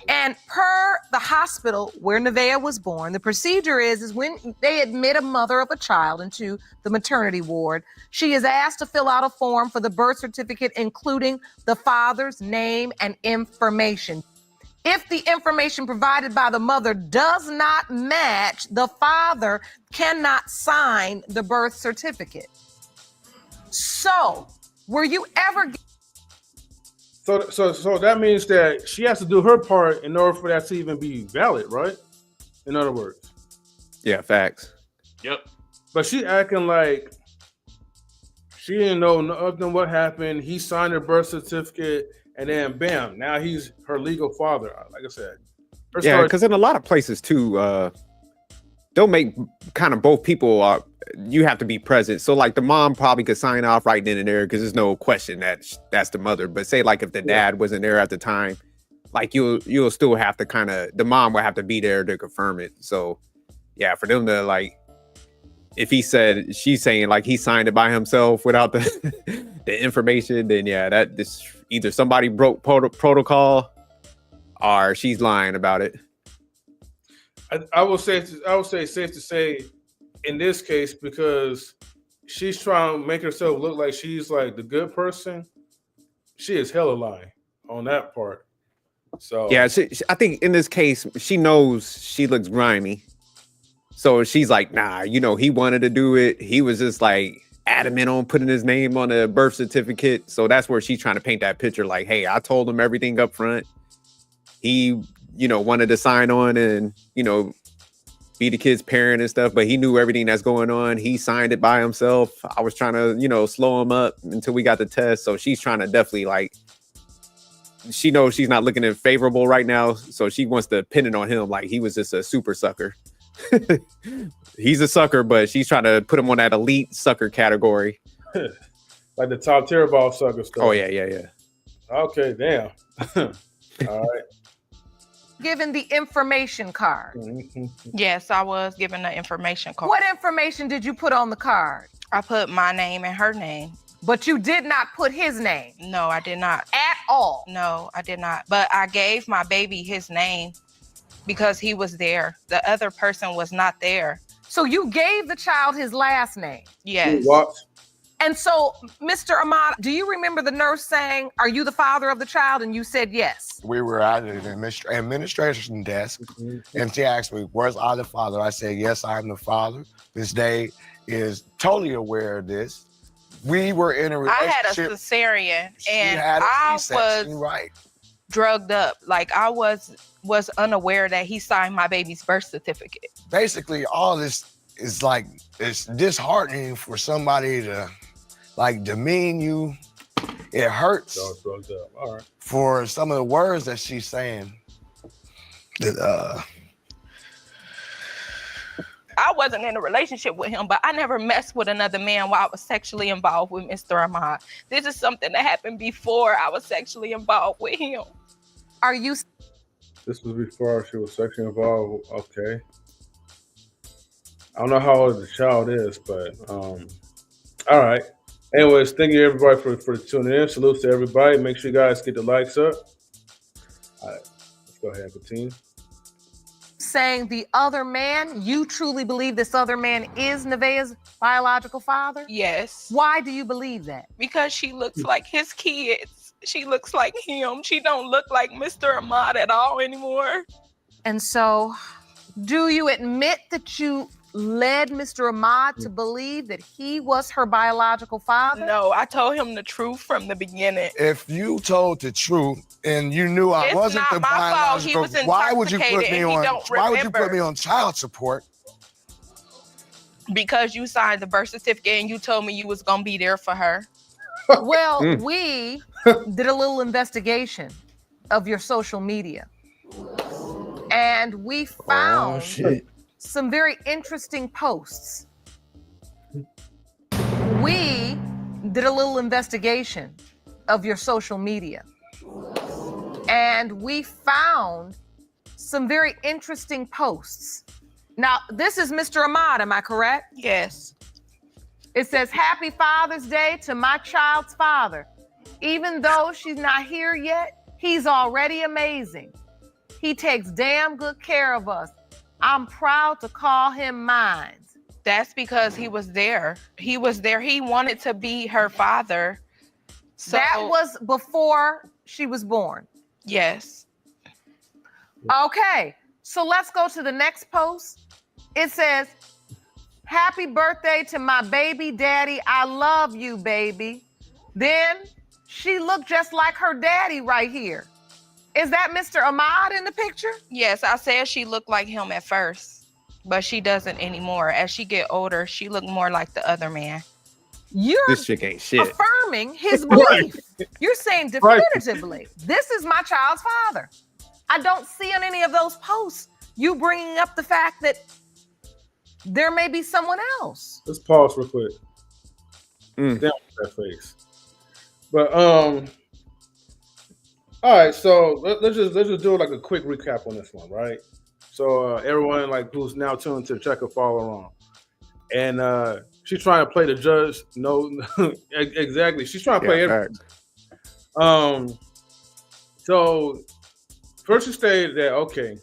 Speaker 4: And per the hospital where Nevaeh was born, the procedure is when they admit a mother of a child into the maternity ward, she is asked to fill out a form for the birth certificate, including the father's name and information. If the information provided by the mother does not match, the father cannot sign the birth certificate. So, were you ever...
Speaker 1: So that means that she has to do her part in order for that to even be valid, right? In other words.
Speaker 2: Yeah, facts.
Speaker 3: Yep.
Speaker 1: But she acting like she didn't know nothing what happened. He signed her birth certificate, and then bam, now he's her legal father. Like I said.
Speaker 2: Yeah, because in a lot of places too, they'll make kind of both people you have to be present. So like the mom probably could sign off right then and there because there's no question that that's the mother. But say like if the dad wasn't there at the time, like you'll still have to kind of, the mom will have to be there to confirm it. So yeah, for them to like, if she's saying like he signed it by himself without the the information, then yeah, that this either somebody broke protocol or she's lying about it.
Speaker 1: I would say safe to say in this case, because she's trying to make herself look like she's like the good person, she is hella lying on that part. So
Speaker 2: yeah, I think in this case she knows she looks grimy, so she's like, nah, he wanted to do it. He was just like adamant on putting his name on a birth certificate. So that's where she's trying to paint that picture like, hey, I told him everything up front. He wanted to sign on and be the kid's parent and stuff, but he knew everything that's going on. He signed it by himself. I was trying to, slow him up until we got the test. So she's trying to definitely like, she knows she's not looking at favorable right now. So she wants to pin it on him. Like he was just a super sucker. He's a sucker, but she's trying to put him on that elite sucker category.
Speaker 1: like the top tier ball sucker stuff.
Speaker 2: Oh yeah.
Speaker 1: Okay, damn. All right.
Speaker 4: Given the information card.
Speaker 1: Mhm.
Speaker 6: Yes, I was given the information card.
Speaker 4: What information did you put on the card?
Speaker 6: I put my name and her name.
Speaker 4: But you did not put his name
Speaker 6: No, I did not.
Speaker 4: at all.
Speaker 6: No, I did not. But I gave my baby his name because he was there. The other person was not there.
Speaker 4: So you gave the child his last name.
Speaker 6: Yes.
Speaker 1: What?
Speaker 4: And so, Mr. Ahmad, do you remember the nurse saying, "Are you the father of the child?" And you said yes.
Speaker 5: We were at an administration desk, and she asked me, "Where's I the father?" I said, "Yes, I'm the father." Miss Day is totally aware of this. We were in a
Speaker 6: I had a
Speaker 5: relationship.
Speaker 6: cesarean
Speaker 5: She
Speaker 6: and
Speaker 5: had a
Speaker 6: I
Speaker 5: C-section,
Speaker 6: was
Speaker 5: right.
Speaker 6: drugged up. Like I was unaware that he signed my baby's birth certificate.
Speaker 5: Basically, all this is like, it's disheartening for somebody to like demean you. It hurts
Speaker 1: So it's drugged up. All right.
Speaker 5: for some of the words that she's saying. That
Speaker 6: I wasn't in a relationship with him, but I never messed with another man while I was sexually involved with Mr. Ahmad. This is something that happened before I was sexually involved with him.
Speaker 4: Are you
Speaker 1: This was before she was sexually involved. Okay. I don't know how old the child is, but all right. Anyways, thank you everybody for tuning in. Salutes to everybody. Make sure you guys get the likes up. All right, let's go ahead and continue.
Speaker 4: saying the other man, you truly believe this other man is Nevaeh's biological father?
Speaker 6: Yes.
Speaker 4: Why do you believe that?
Speaker 6: Because she looks like his kids. She looks like him. She don't look like Mr. Ahmad at all anymore.
Speaker 4: And so, do you admit that you led Mr. Ahmad to believe that he was her biological father?
Speaker 6: No, I told him the truth from the beginning.
Speaker 5: if you told the truth and you knew I
Speaker 6: It's
Speaker 5: wasn't
Speaker 6: not
Speaker 5: the
Speaker 6: my fault. He
Speaker 5: biological,
Speaker 6: was
Speaker 5: why would you put
Speaker 6: intoxicated
Speaker 5: me
Speaker 6: and he
Speaker 5: on?
Speaker 6: don't
Speaker 5: Why would you put
Speaker 6: remember.
Speaker 5: me on child support?
Speaker 6: Because you signed the birth certificate and you told me you was gonna be there for her.
Speaker 4: Well, we did a little investigation of your social media. And we found some very interesting posts. We did a little investigation of your social media. And we found some very interesting posts. Now, this is Mr. Ahmad, am I correct?
Speaker 6: Yes.
Speaker 4: It says, "Happy Father's Day to my child's father. Even though she's not here yet, he's already amazing. He takes damn good care of us. I'm proud to call him mine."
Speaker 6: That's because he was there. He was there. He wanted to be her father. So
Speaker 4: That was before she was born.
Speaker 6: yes.
Speaker 4: Okay, so let's go to the next post. It says, "Happy birthday to my baby daddy. I love you, baby." Then she looked just like her daddy right here. Is that Mr. Ahmad in the picture?
Speaker 6: Yes, I said she looked like him at first, but she doesn't anymore. As she get older, she looked more like the other man.
Speaker 4: You're
Speaker 2: This chick ain't shit.
Speaker 4: affirming his belief. You're saying definitively, this is my child's father. I don't see on any of those posts you bringing up the fact that there may be someone else.
Speaker 1: Let's pause real quick. Down with that face. But all right, so let's just do like a quick recap on this one, right? So everyone like who's now tuned to check or follow along, and she's trying to play the judge. No, exactly. She's trying to play everything. So first she stated that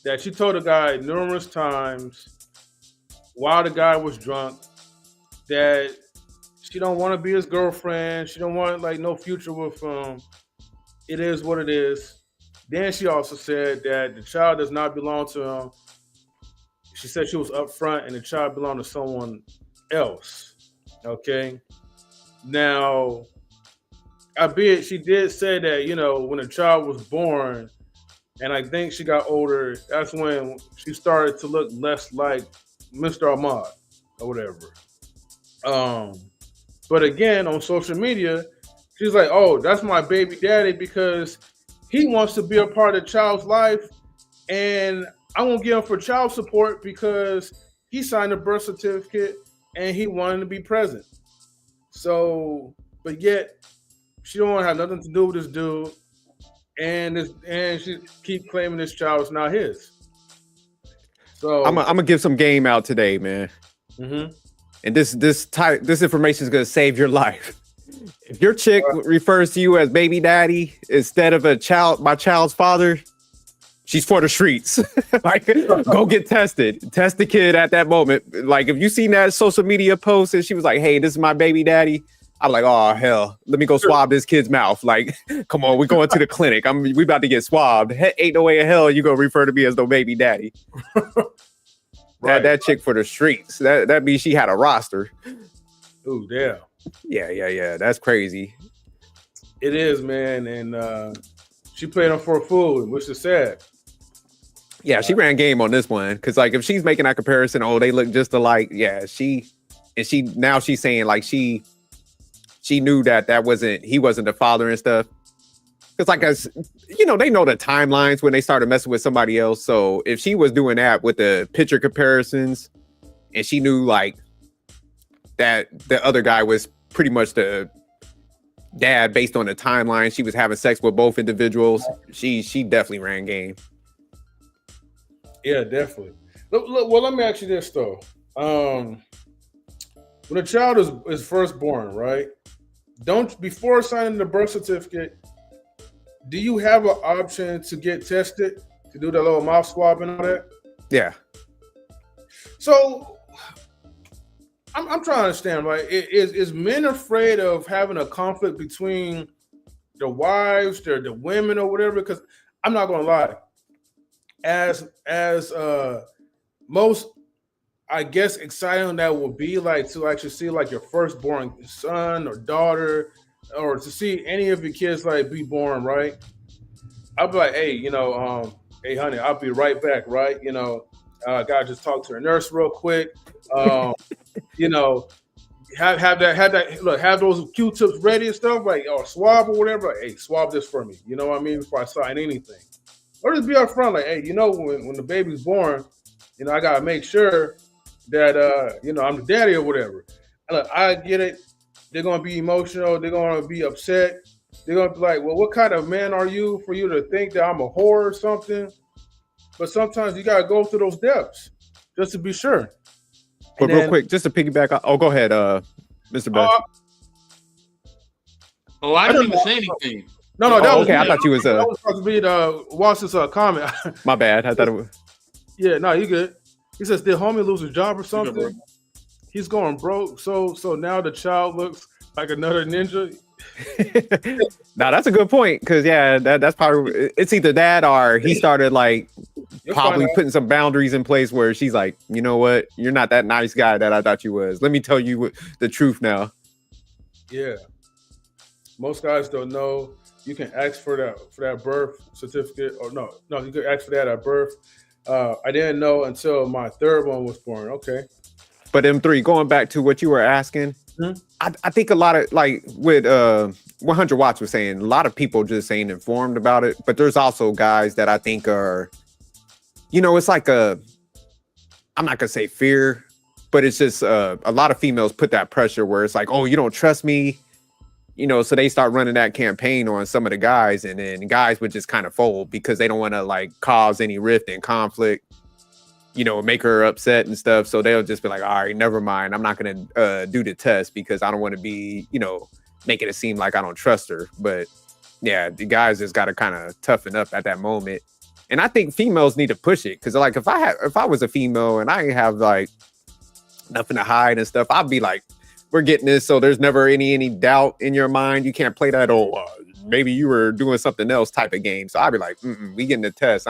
Speaker 1: that she told the guy numerous times while the guy was drunk that she don't want to be his girlfriend. She don't want like no future with him. It is what it is. Then she also said that the child does not belong to him. She said she was upfront and the child belonged to someone else. Okay. Now, albeit she did say that, when the child was born, and I think she got older, that's when she started to look less like Mr. Ahmad or whatever. But again, on social media, she's like, "Oh, that's my baby daddy because he wants to be a part of the child's life, and I won't give him for child support because he signed a birth certificate and he wanted to be present." So, but yet she don't want to have nothing to do with this dude, and she keep claiming this child is not his. So
Speaker 2: I'm gonna give some game out today, man.
Speaker 1: mhm.
Speaker 2: And this information is gonna save your life. If your chick refers to you as baby daddy instead of my child's father, she's for the streets. Like, go get tested. Test the kid at that moment. Like, if you seen that social media post and she was like, "Hey, this is my baby daddy," I'm like, "Oh hell, let me go swab this kid's mouth." Like, come on, we're going to the clinic. We about to get swabbed. Ain't no way in hell you gonna refer to me as no baby daddy.
Speaker 1: Right.
Speaker 2: That chick for the streets. That means she had a roster.
Speaker 1: Ooh, damn.
Speaker 2: Yeah. That's crazy.
Speaker 1: It is, man, and she played him for a fool, which is sad.
Speaker 2: Yeah, she ran game on this one because, like, if she's making that comparison, oh, they look just alike. Yeah, she's saying like she knew that he wasn't the father and stuff. Because, like, as you know, they know the timelines when they started messing with somebody else. So if she was doing that with the picture comparisons, and she knew like that the other guy was pretty much the dad based on the timeline, she was having sex with both individuals. She definitely ran game.
Speaker 1: Yeah, definitely. Look, well, let me ask you this though. When a child is first born, right? Before signing the birth certificate, do you have an option to get tested to do that little mouth swab and all that?
Speaker 2: Yeah.
Speaker 1: So I'm trying to understand, right? Is men afraid of having a conflict between the wives, the women, or whatever? Because I'm not gonna lie, as most, I guess, exciting that would be like to actually see like your firstborn son or daughter, or to see any of your kids like be born, right? I'll be like, hey, hey honey, I'll be right back, right? Gotta just talk to the nurse real quick. Have those Q-tips ready and stuff, like, or swab or whatever. Like, hey, swab this for me. You know what I mean? Before I sign anything. Or just be upfront, like, hey, when the baby's born, I gotta make sure that I'm the daddy or whatever. And look, I get it. They're gonna be emotional. They're gonna be upset. They're gonna be like, well, what kind of man are you for you to think that I'm a whore or something? But sometimes you gotta go through those depths just to be sure.
Speaker 2: But real quick, just to piggyback. Oh, go ahead, Mr. Best.
Speaker 3: I didn't even say anything.
Speaker 1: No, that was
Speaker 2: okay. I thought you was
Speaker 1: that was supposed to be Watson's comment.
Speaker 2: My bad. I thought it was.
Speaker 1: Yeah, no, you good. He says, did homie lose his job or something? He's going broke. So now the child looks like another ninja.
Speaker 2: Now that's a good point, because that's probably, it's either that or he started like probably putting some boundaries in place where she's like, you know what, you're not that nice guy that I thought you was. Let me tell you the truth now.
Speaker 1: Yeah, most guys don't know. You can ask for that birth certificate, or no, you can ask for that at birth. I didn't know until my third one was born. Okay.
Speaker 2: But M3, going back to what you were asking, I think a lot of, like, with 100 Watts was saying, a lot of people just ain't informed about it. But there's also guys that I think are, it's like I'm not gonna say fear, but it's just a lot of females put that pressure where it's like, oh, you don't trust me, so they start running that campaign on some of the guys, and then guys would just kind of fold because they don't want to like cause any rift and conflict, make her upset and stuff. So they'll just be like, all right, never mind. I'm not going to do the test because I don't want to be, making it seem like I don't trust her. But yeah, the guys just got to kind of toughen up at that moment. And I think females need to push it. Cause like, if I was a female and I ain't have like nothing to hide and stuff, I'd be like, we're getting this. So there's never any doubt in your mind. You can't play that, maybe you were doing something else type of game. So I'd be like, we getting the test.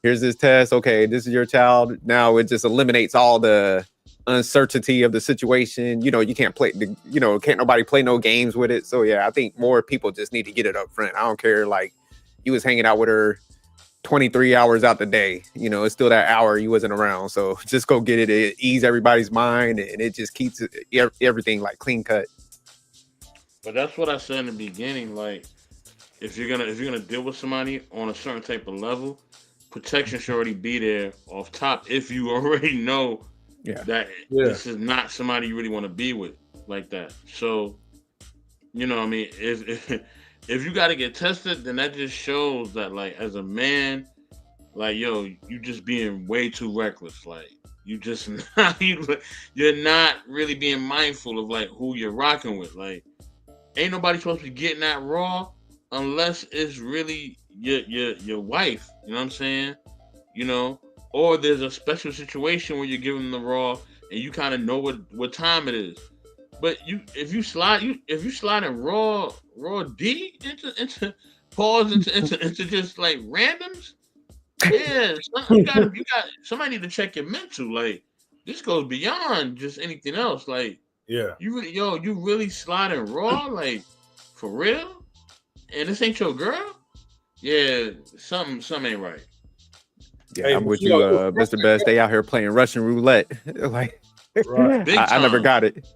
Speaker 2: Here's this test. Okay, this is your child. Now it just eliminates all the uncertainty of the situation. You can't play, can't nobody play no games with it. So yeah, I think more people just need to get it up front. I don't care, like, you was hanging out with her 23 hours out the day. It's still that hour you wasn't around. So just go get it. It ease everybody's mind, and it just keeps everything like clean cut.
Speaker 3: But that's what I said in the beginning. Like, if you're gonna deal with somebody on a certain type of level, protection should already be there off top. If you already know that this is not somebody you really want to be with like that. So You know what I mean? If you got to get tested, then that just shows that like as a man, like yo, you just being way too reckless. Like you just you're not really being mindful of like who you're rocking with. Like ain't nobody supposed to be getting that raw unless it's really your wife. You know what I'm saying? You know, or there's a special situation where you're giving them the raw and you kind of know what time it is. But if you slide in raw D into pause into just like randoms, yeah, you got somebody need to check your mental. Like this goes beyond just anything else. Like
Speaker 1: Yeah.
Speaker 3: you really sliding raw, like for real? And this ain't your girl? Yeah, something ain't right.
Speaker 2: Yeah,
Speaker 1: Hey,
Speaker 2: I'm
Speaker 1: but
Speaker 2: with you, Mr. Best. They out here playing Russian roulette. Like,
Speaker 1: right.
Speaker 3: Big
Speaker 2: I never
Speaker 3: time.
Speaker 2: got it.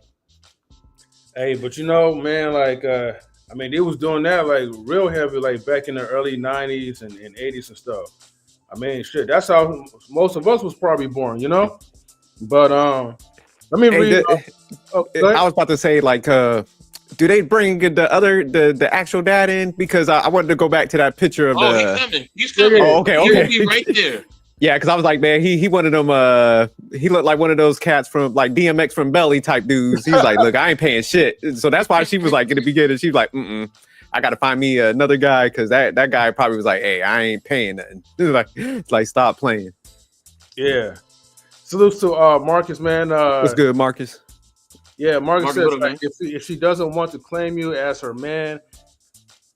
Speaker 1: Hey, but you know, man, like I mean, they was doing that like real heavy, like back in the early '90s and '80s and stuff. I mean, shit, that's how most of us was probably born, you know. But let me
Speaker 2: Hey,
Speaker 1: read. Go
Speaker 2: I
Speaker 1: ahead.
Speaker 2: was about to say, like, do they bring the actual dad in? Because I wanted to go back to that picture of
Speaker 3: Oh, he's
Speaker 2: the.
Speaker 3: coming. He's
Speaker 1: Yeah,
Speaker 3: coming.
Speaker 1: yeah,
Speaker 2: Oh, okay,
Speaker 3: He will
Speaker 2: okay.
Speaker 3: be right there.
Speaker 2: Yeah, because I was like, man, he one of them. He looked like one of those cats from like DMX from Belly type dudes. He's like, look, I ain't paying shit. So that's why she was like in the beginning, she was like, I gotta find me another guy because that guy probably was like, hey, I ain't paying nothing. It's like stop playing.
Speaker 1: Yeah. Salutes to Marcus, man.
Speaker 2: What's good, Marcus?
Speaker 1: Yeah, Marcus
Speaker 3: Marcus, what
Speaker 1: says
Speaker 3: up,
Speaker 1: like,
Speaker 3: man?
Speaker 1: if she doesn't want to claim you as her man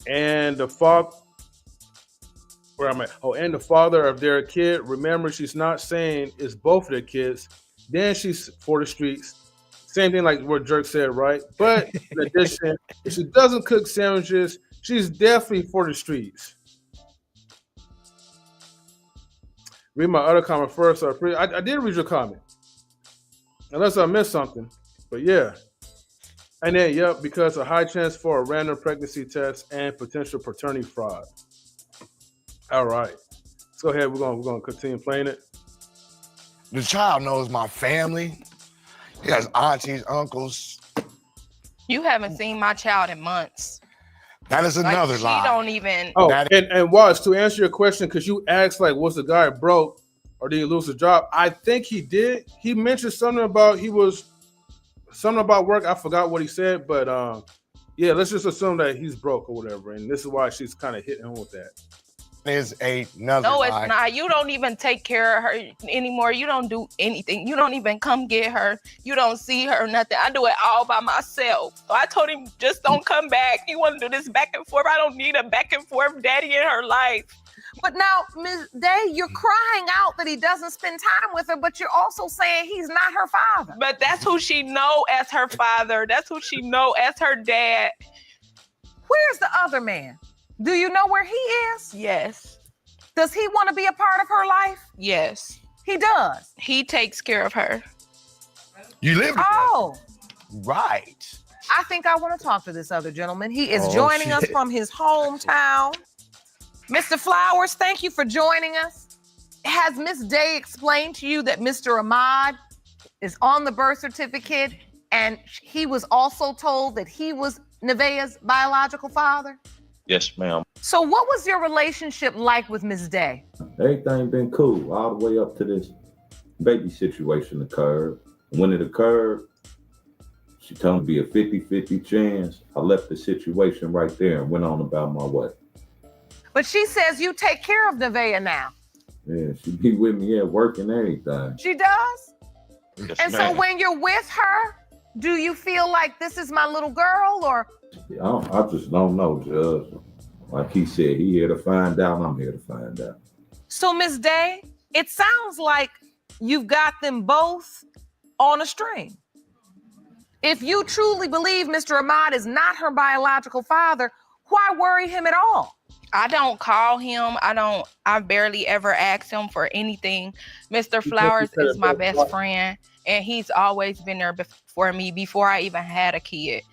Speaker 1: and the father, where am I? Oh, and the father of their kid, remember she's not saying it's both of their kids. Then she's for the streets. Same thing like what Jerk said, right? But in addition, if she doesn't cook sandwiches, she's definitely for the streets. Read my other comment first. I did read your comment, unless I missed something. But yeah. And then, yep, because a high chance for a random pregnancy test and potential paternity fraud. All right. Let's go ahead. We're gonna continue playing it.
Speaker 5: The child knows my family. He has aunties, uncles.
Speaker 6: You haven't seen my child in months.
Speaker 5: That is
Speaker 6: Like
Speaker 5: another
Speaker 6: she
Speaker 5: lie.
Speaker 6: don't even.
Speaker 1: Oh,
Speaker 5: That
Speaker 1: and Watts, to answer your question, because you asked like, was the guy broke or did he lose his job? I think he did. He mentioned something about something about work. I forgot what he said, but yeah, let's just assume that he's broke or whatever. And this is why she's kind of hitting him with that.
Speaker 5: is another
Speaker 6: No,
Speaker 5: lie.
Speaker 6: it's not. You don't even take care of her anymore. You don't do anything. You don't even come get her. You don't see her, nothing. I do it all by myself. So I told him, just don't come back. You want to do this back and forth. I don't need a back and forth daddy in her life.
Speaker 4: But now, Ms. Day, you're crying out that he doesn't spend time with her, but you're also saying he's not her father.
Speaker 6: But that's who she know as her father. That's who she know as her dad.
Speaker 4: Where's the other man? Do you know where he is?
Speaker 6: Yes.
Speaker 4: Does he want to be a part of her life?
Speaker 6: Yes.
Speaker 4: He does.
Speaker 6: He takes care of her.
Speaker 5: You live together.
Speaker 4: Oh,
Speaker 5: Right.
Speaker 4: I think I want to talk to this other gentleman. He is
Speaker 2: Oh,
Speaker 4: joining us
Speaker 2: shit.
Speaker 4: from his hometown. Mr. Flowers, thank you for joining us. Has Miss Day explained to you that Mr. Ahmad is on the birth certificate and he was also told that he was Nevaeh's biological father?
Speaker 7: Yes, ma'am.
Speaker 4: So what was your relationship like with Miss Day?
Speaker 7: Everything been cool all the way up to this baby situation occurred. When it occurred, she told me to be a 50-50 chance. I left the situation right there and went on about my way.
Speaker 4: But she says you take care of Nevaeh now.
Speaker 7: Yeah, she be with me at work and everything.
Speaker 4: She does?
Speaker 5: Yes,
Speaker 4: And so
Speaker 5: ma'am.
Speaker 4: when you're with her, do you feel like this is my little girl or?
Speaker 7: I just don't know, Judge. Like he said, he here to find out, and I'm here to find out.
Speaker 4: So Miss Day, it sounds like you've got them both on a string. If you truly believe Mr. Ahmad is not her biological father, why worry him at all?
Speaker 6: I don't call him. I barely ever ask him for anything. Mr. Flowers is my best friend, and he's always been there for me before I even had a kid.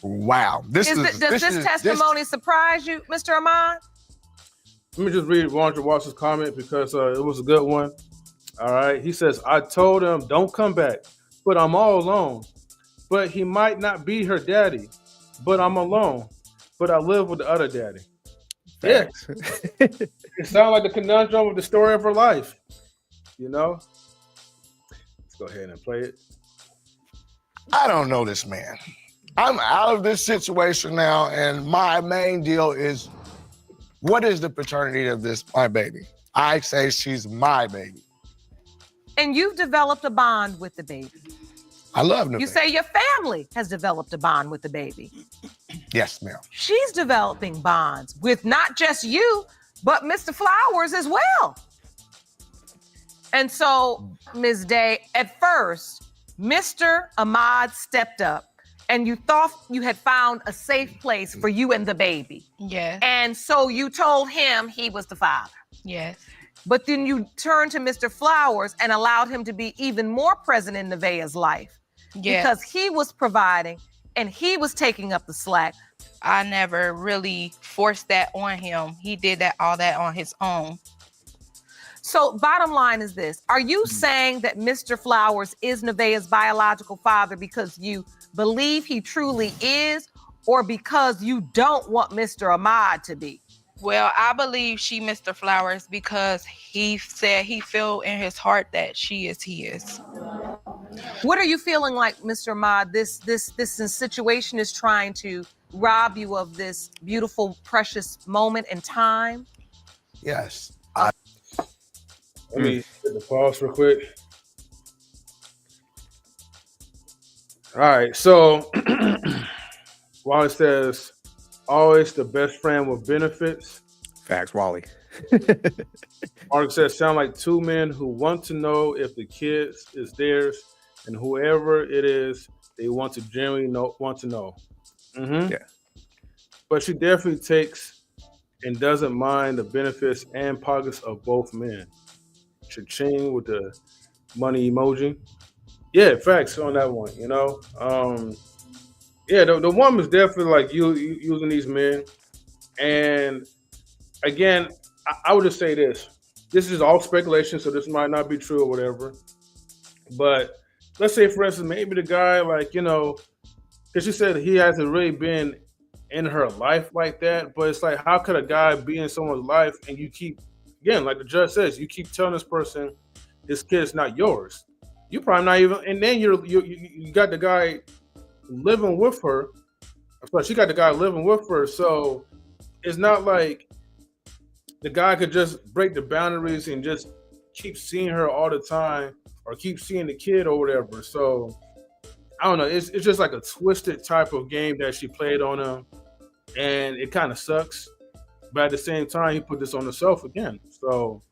Speaker 5: Wow.
Speaker 4: Does this testimony surprise you, Mr. Ahmad?
Speaker 1: Let me just read Roger Watts' comment because it was a good one. All right. He says, I told him, don't come back, but I'm all alone. But he might not be her daddy. but I'm alone. But I live with the other daddy. Yeah,
Speaker 2: Facts.
Speaker 1: it sounds like the conundrum of the story of her life. You know, let's go ahead and play it.
Speaker 5: I don't know this man. I'm out of this situation now, and my main deal is, what is the paternity of this, my baby? I say she's my baby.
Speaker 4: And you've developed a bond with the baby.
Speaker 5: I love the
Speaker 4: You
Speaker 5: baby.
Speaker 4: say your family has developed a bond with the baby.
Speaker 5: Yes, ma'am.
Speaker 4: She's developing bonds with not just you, but Mr. Flowers as well. And so, Ms. Day, at first, Mr. Ahmad stepped up and you thought you had found a safe place for you and the baby.
Speaker 6: Yes.
Speaker 4: And so you told him he was the father.
Speaker 6: Yes.
Speaker 4: But then you turned to Mr. Flowers and allowed him to be even more present in Nevaeh's life.
Speaker 6: Yes.
Speaker 4: Because he was providing and he was taking up the slack.
Speaker 6: I never really forced that on him. He did all that on his own.
Speaker 4: So bottom line is this. Are you saying that Mr. Flowers is Nevaeh's biological father because you believe he truly is, or because you don't want Mr. Ahmad to be?
Speaker 6: Well, I believe she Mr. Flowers because he said he felt in his heart that she is his.
Speaker 4: What are you feeling like, Mr. Ahmad? This situation is trying to rob you of this beautiful, precious moment in time?
Speaker 5: Yes.
Speaker 1: Let me hit the pause real quick. All right, so while it says always the best friend with benefits,
Speaker 2: Facts, Wally.
Speaker 1: Mark says sound like two men who want to know if the kids is theirs, and whoever it is, they want to genuinely want to know. Mm-hmm.
Speaker 2: Yeah.
Speaker 1: But she definitely takes and doesn't mind the benefits and pockets of both men. Cha-ching with the money emoji. Yeah, facts on that one. Yeah, the woman's definitely like you using these men. And again, I would just say this. This is all speculation, so this might not be true or whatever. But let's say, for instance, maybe the guy, like, because she said he hasn't really been in her life like that. But it's like, how could a guy be in someone's life and you keep, again, like the judge says, you keep telling this person this kid's not yours. You probably not even, and then you got the guy living with her. But she got the guy living with her, so it's not like the guy could just break the boundaries and just keep seeing her all the time or keep seeing the kid or whatever. So I don't know. It's just like a twisted type of game that she played on him, and it kind of sucks. But at the same time, he put this on himself again. So.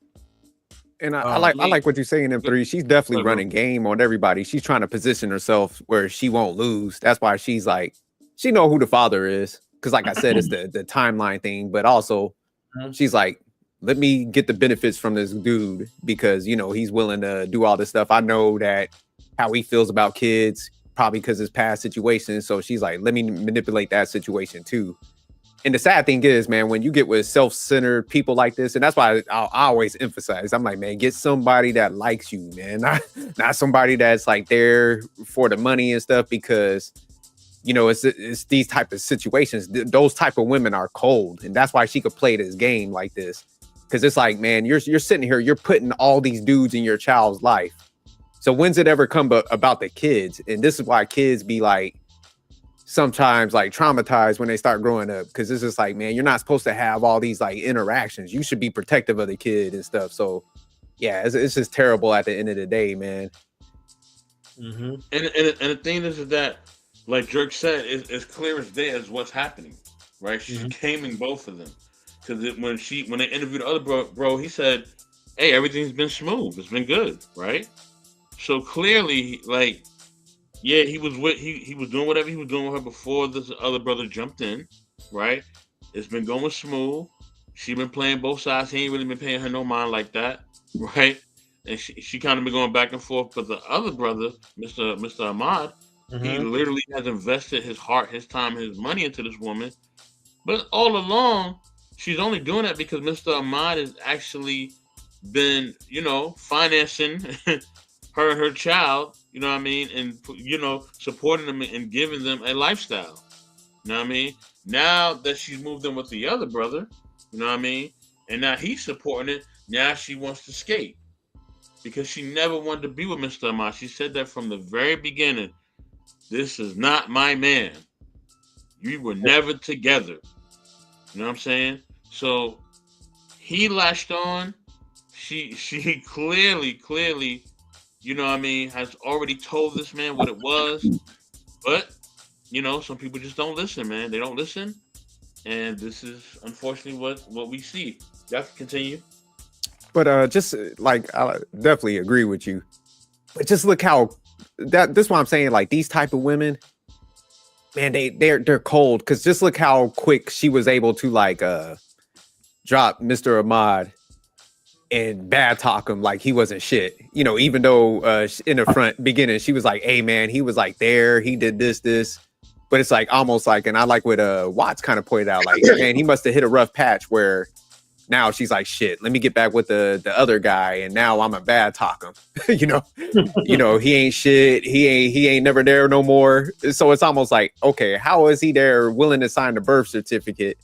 Speaker 2: And I like what you're saying, M3. She's definitely running game on everybody. She's trying to position herself where she won't lose. That's why she's like, she know who the father is. Because like I said, it's the timeline thing. But also, she's like, let me get the benefits from this dude because, he's willing to do all this stuff. I know that how he feels about kids, probably because his past situations. So she's like, let me manipulate that situation too. And the sad thing is, man, when you get with self-centered people like this, and that's why I always emphasize, I'm like, man, get somebody that likes you, man, not somebody that's like there for the money and stuff, because, it's these type of situations. Those type of women are cold. And that's why she could play this game like this. Because it's like, man, you're sitting here, you're putting all these dudes in your child's life. So when's it ever come about the kids? And this is why kids be like, sometimes like traumatized when they start growing up, because it's just like, man, you're not supposed to have all these like interactions. You should be protective of the kid and stuff. So yeah, it's just terrible at the end of the day, man.
Speaker 3: Mm-hmm. And the thing is that, like Jerk said, it's clear as day as what's happening, right? She's gaming both of them, because when they interviewed the other bro, he said, hey, everything's been smooth, it's been good, right? So clearly, like, yeah, he was doing whatever he was doing with her before this other brother jumped in, right? It's been going smooth. She been playing both sides. He ain't really been paying her no mind like that, right? And she kind of been going back and forth. But the other brother, Mr. Ahmad, he literally has invested his heart, his time, his money into this woman. But all along, she's only doing that because Mr. Ahmad has actually been, financing her and her child, you know what I mean? And, supporting them and giving them a lifestyle. You know what I mean? Now that she's moved in with the other brother, you know what I mean? And now he's supporting it. Now she wants to skate because she never wanted to be with Mr. Ahmad. She said that from the very beginning. This is not my man. You were never together. You know what I'm saying? So he latched on. She clearly, you know what I mean, has already told this man what it was. But, you know, some people just don't listen, man. They don't listen. And this is unfortunately what we see. You have to continue.
Speaker 2: But just like I definitely agree with you. But just look how this is why I'm saying like these type of women, man, they're cold. Cause just look how quick she was able to like drop Mr. Ahmad and bad talk him like he wasn't shit. You know, even though in the front beginning she was like, hey man, he was like there, he did this. But it's like almost like, and I like what Watts kind of pointed out, like, man, he must have hit a rough patch where now she's like, shit, let me get back with the other guy, and now I'm a bad talk him. you know, he ain't shit, he ain't never there no more. So it's almost like, okay, how is he there willing to sign the birth certificate,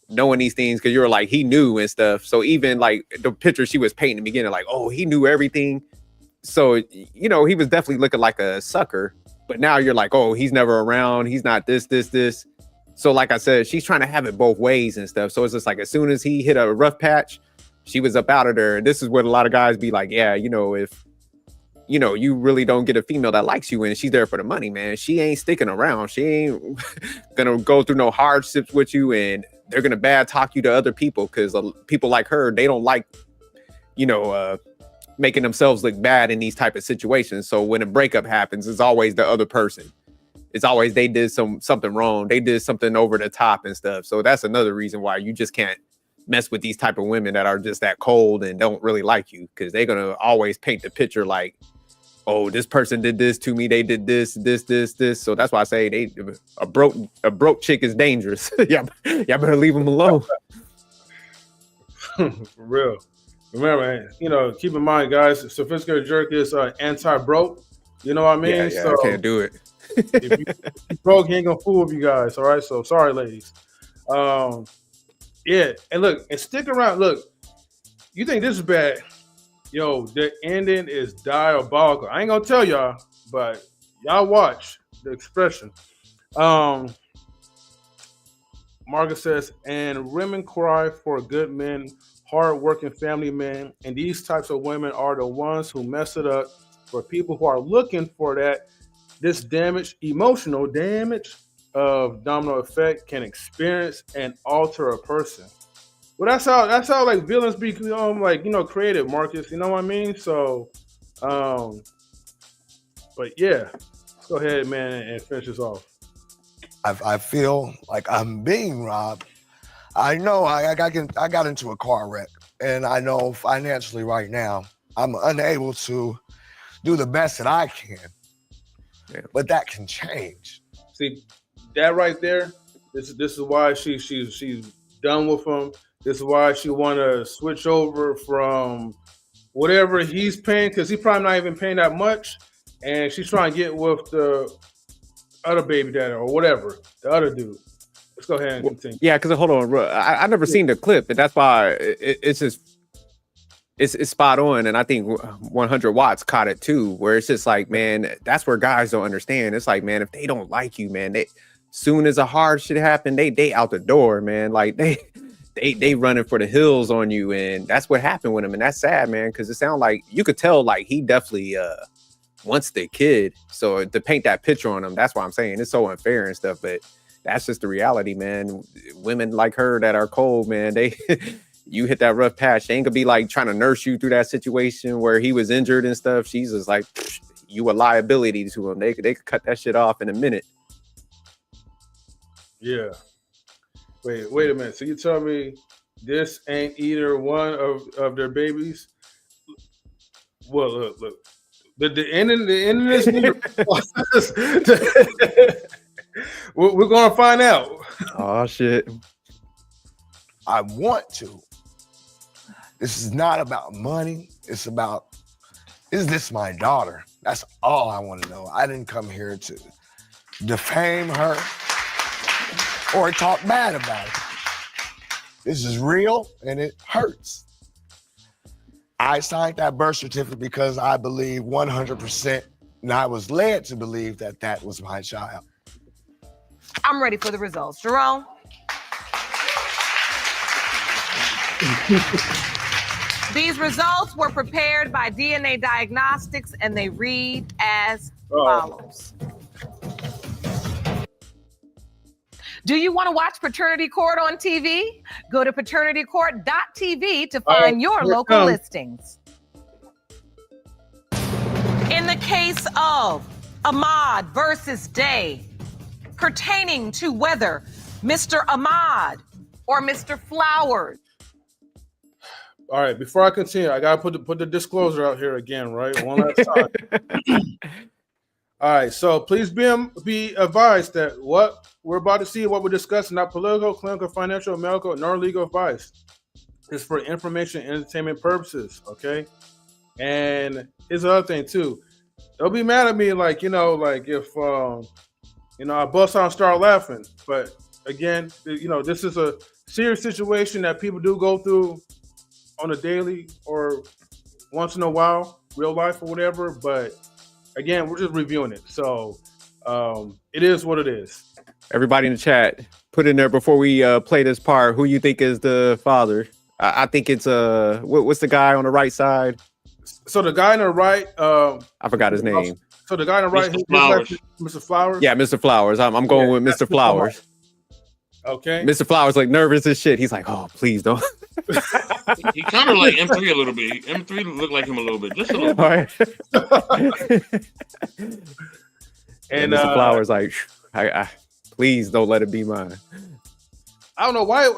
Speaker 2: knowing these things? Because you're like, he knew and stuff. So even like the picture she was painting in the beginning, like, oh, he knew everything. So, you know, he was definitely looking like a sucker. But now you're like, oh, he's never around. He's not this. So like I said, she's trying to have it both ways and stuff. So it's just like, as soon as he hit a rough patch, she was up out of there. And this is what a lot of guys be like, yeah, you know, if, you know, you really don't get a female that likes you and she's there for the money, man, she ain't sticking around. She ain't going to go through no hardships with you. And they're going to bad talk you to other people because people like her, they don't like, you know, making themselves look bad in these type of situations. So when a breakup happens, it's always the other person. It's always they did something wrong. They did something over the top and stuff. So that's another reason why you just can't mess with these type of women that are just that cold and don't really like you, because they're going to always paint the picture like, oh, this person did this to me. They did this. So that's why I say a broke chick is dangerous. Y'all better leave them alone.
Speaker 1: For real. Remember, you know, keep in mind, guys, sophisticated jerk is anti-broke. You know what I mean?
Speaker 2: Yeah,
Speaker 1: so
Speaker 2: I can't do it.
Speaker 1: if you broke, he ain't gonna fool with you guys. All right, so sorry, ladies. Yeah, and look, and stick around. Look, you think this is bad? Yo, the ending is diabolical. I ain't gonna tell y'all, but y'all watch the expression. Margaret says, and women cry for good men, hard-working family men, and these types of women are the ones who mess it up for people who are looking for that. This damage, emotional damage of domino effect, can experience and alter a person. Well, that's how like villains be, like, you know, creative, Marcus. You know what I mean? So, but yeah, let's go ahead, man, and finish this off.
Speaker 5: I feel like I'm being robbed. I know I got into a car wreck, and I know financially right now I'm unable to do the best that I can. Yeah. But that can change.
Speaker 1: See, that right there, this is why she's done with him. This is why she want to switch over from whatever he's paying, because he's probably not even paying that much, and she's trying to get with the other baby daddy or whatever, the other dude. Let's go ahead and continue.
Speaker 2: Yeah, because hold on, I never seen the clip, and that's why it's just it's spot on. And I think 100 Watts caught it too, where it's just like, man, that's where guys don't understand. It's like, man, if they don't like you, man, they soon as a hard shit happen, they out the door, man. Like they running for the hills on you, and that's what happened with him, and that's sad, man, because it sounded like you could tell like he definitely wants the kid. So to paint that picture on him, that's why I'm saying it's so unfair and stuff, but that's just the reality, man. Women like her that are cold, man, they you hit that rough patch, they ain't gonna be like trying to nurse you through that situation where he was injured and stuff. She's just like, you a liability to him. They could cut that shit off in a minute.
Speaker 1: Yeah. Wait a minute. So you tell me this ain't either one of their babies? Well, look. The end of this we're gonna find out.
Speaker 2: Oh shit.
Speaker 5: I want to. This is not about money. It's about, is this my daughter? That's all I want to know. I didn't come here to defame her. or talk bad about it. This is real and it hurts. I signed that birth certificate because I believe 100%, and I was led to believe that that was my child.
Speaker 4: I'm ready for the results. Jerome? These results were prepared by DNA Diagnostics, and they read as follows. Do you want to watch Paternity Court on TV? Go to paternitycourt.tv to find your local listings. In the case of Ahmad versus Day, pertaining to whether Mr. Ahmad or Mr. Flowers.
Speaker 1: All right, before I continue, I gotta put the disclosure out here again, right? One last time. All right, so please be advised that what we're about to see, what we're discussing, not political, clinical, financial, medical, nor legal advice. It's for information and entertainment purposes, okay? And here's the other thing too. They'll be mad at me, like, you know, like if I bust out and start laughing. But again, you know, this is a serious situation that people do go through on a daily or once in a while, real life or whatever. But again, we're just reviewing it. So it is what it is.
Speaker 2: Everybody in the chat, put in there before we play this part, who you think is the father. I think it's what's the guy on the right side?
Speaker 1: So the guy on the right,
Speaker 2: I forgot his name.
Speaker 1: So the guy on the right,
Speaker 3: Mr. Flowers.
Speaker 1: Mr. Flowers.
Speaker 2: Yeah, Mr. Flowers. I'm going with Mr. Flowers.
Speaker 1: Okay.
Speaker 2: Mr. Flowers like nervous as shit. He's like, oh, please don't.
Speaker 3: He kind of like M3 a little bit. M3 looked like him a little bit, just a little bit.
Speaker 2: All right.
Speaker 1: And
Speaker 2: Mr. Flowers like, I please don't let it be mine.
Speaker 1: I don't know why.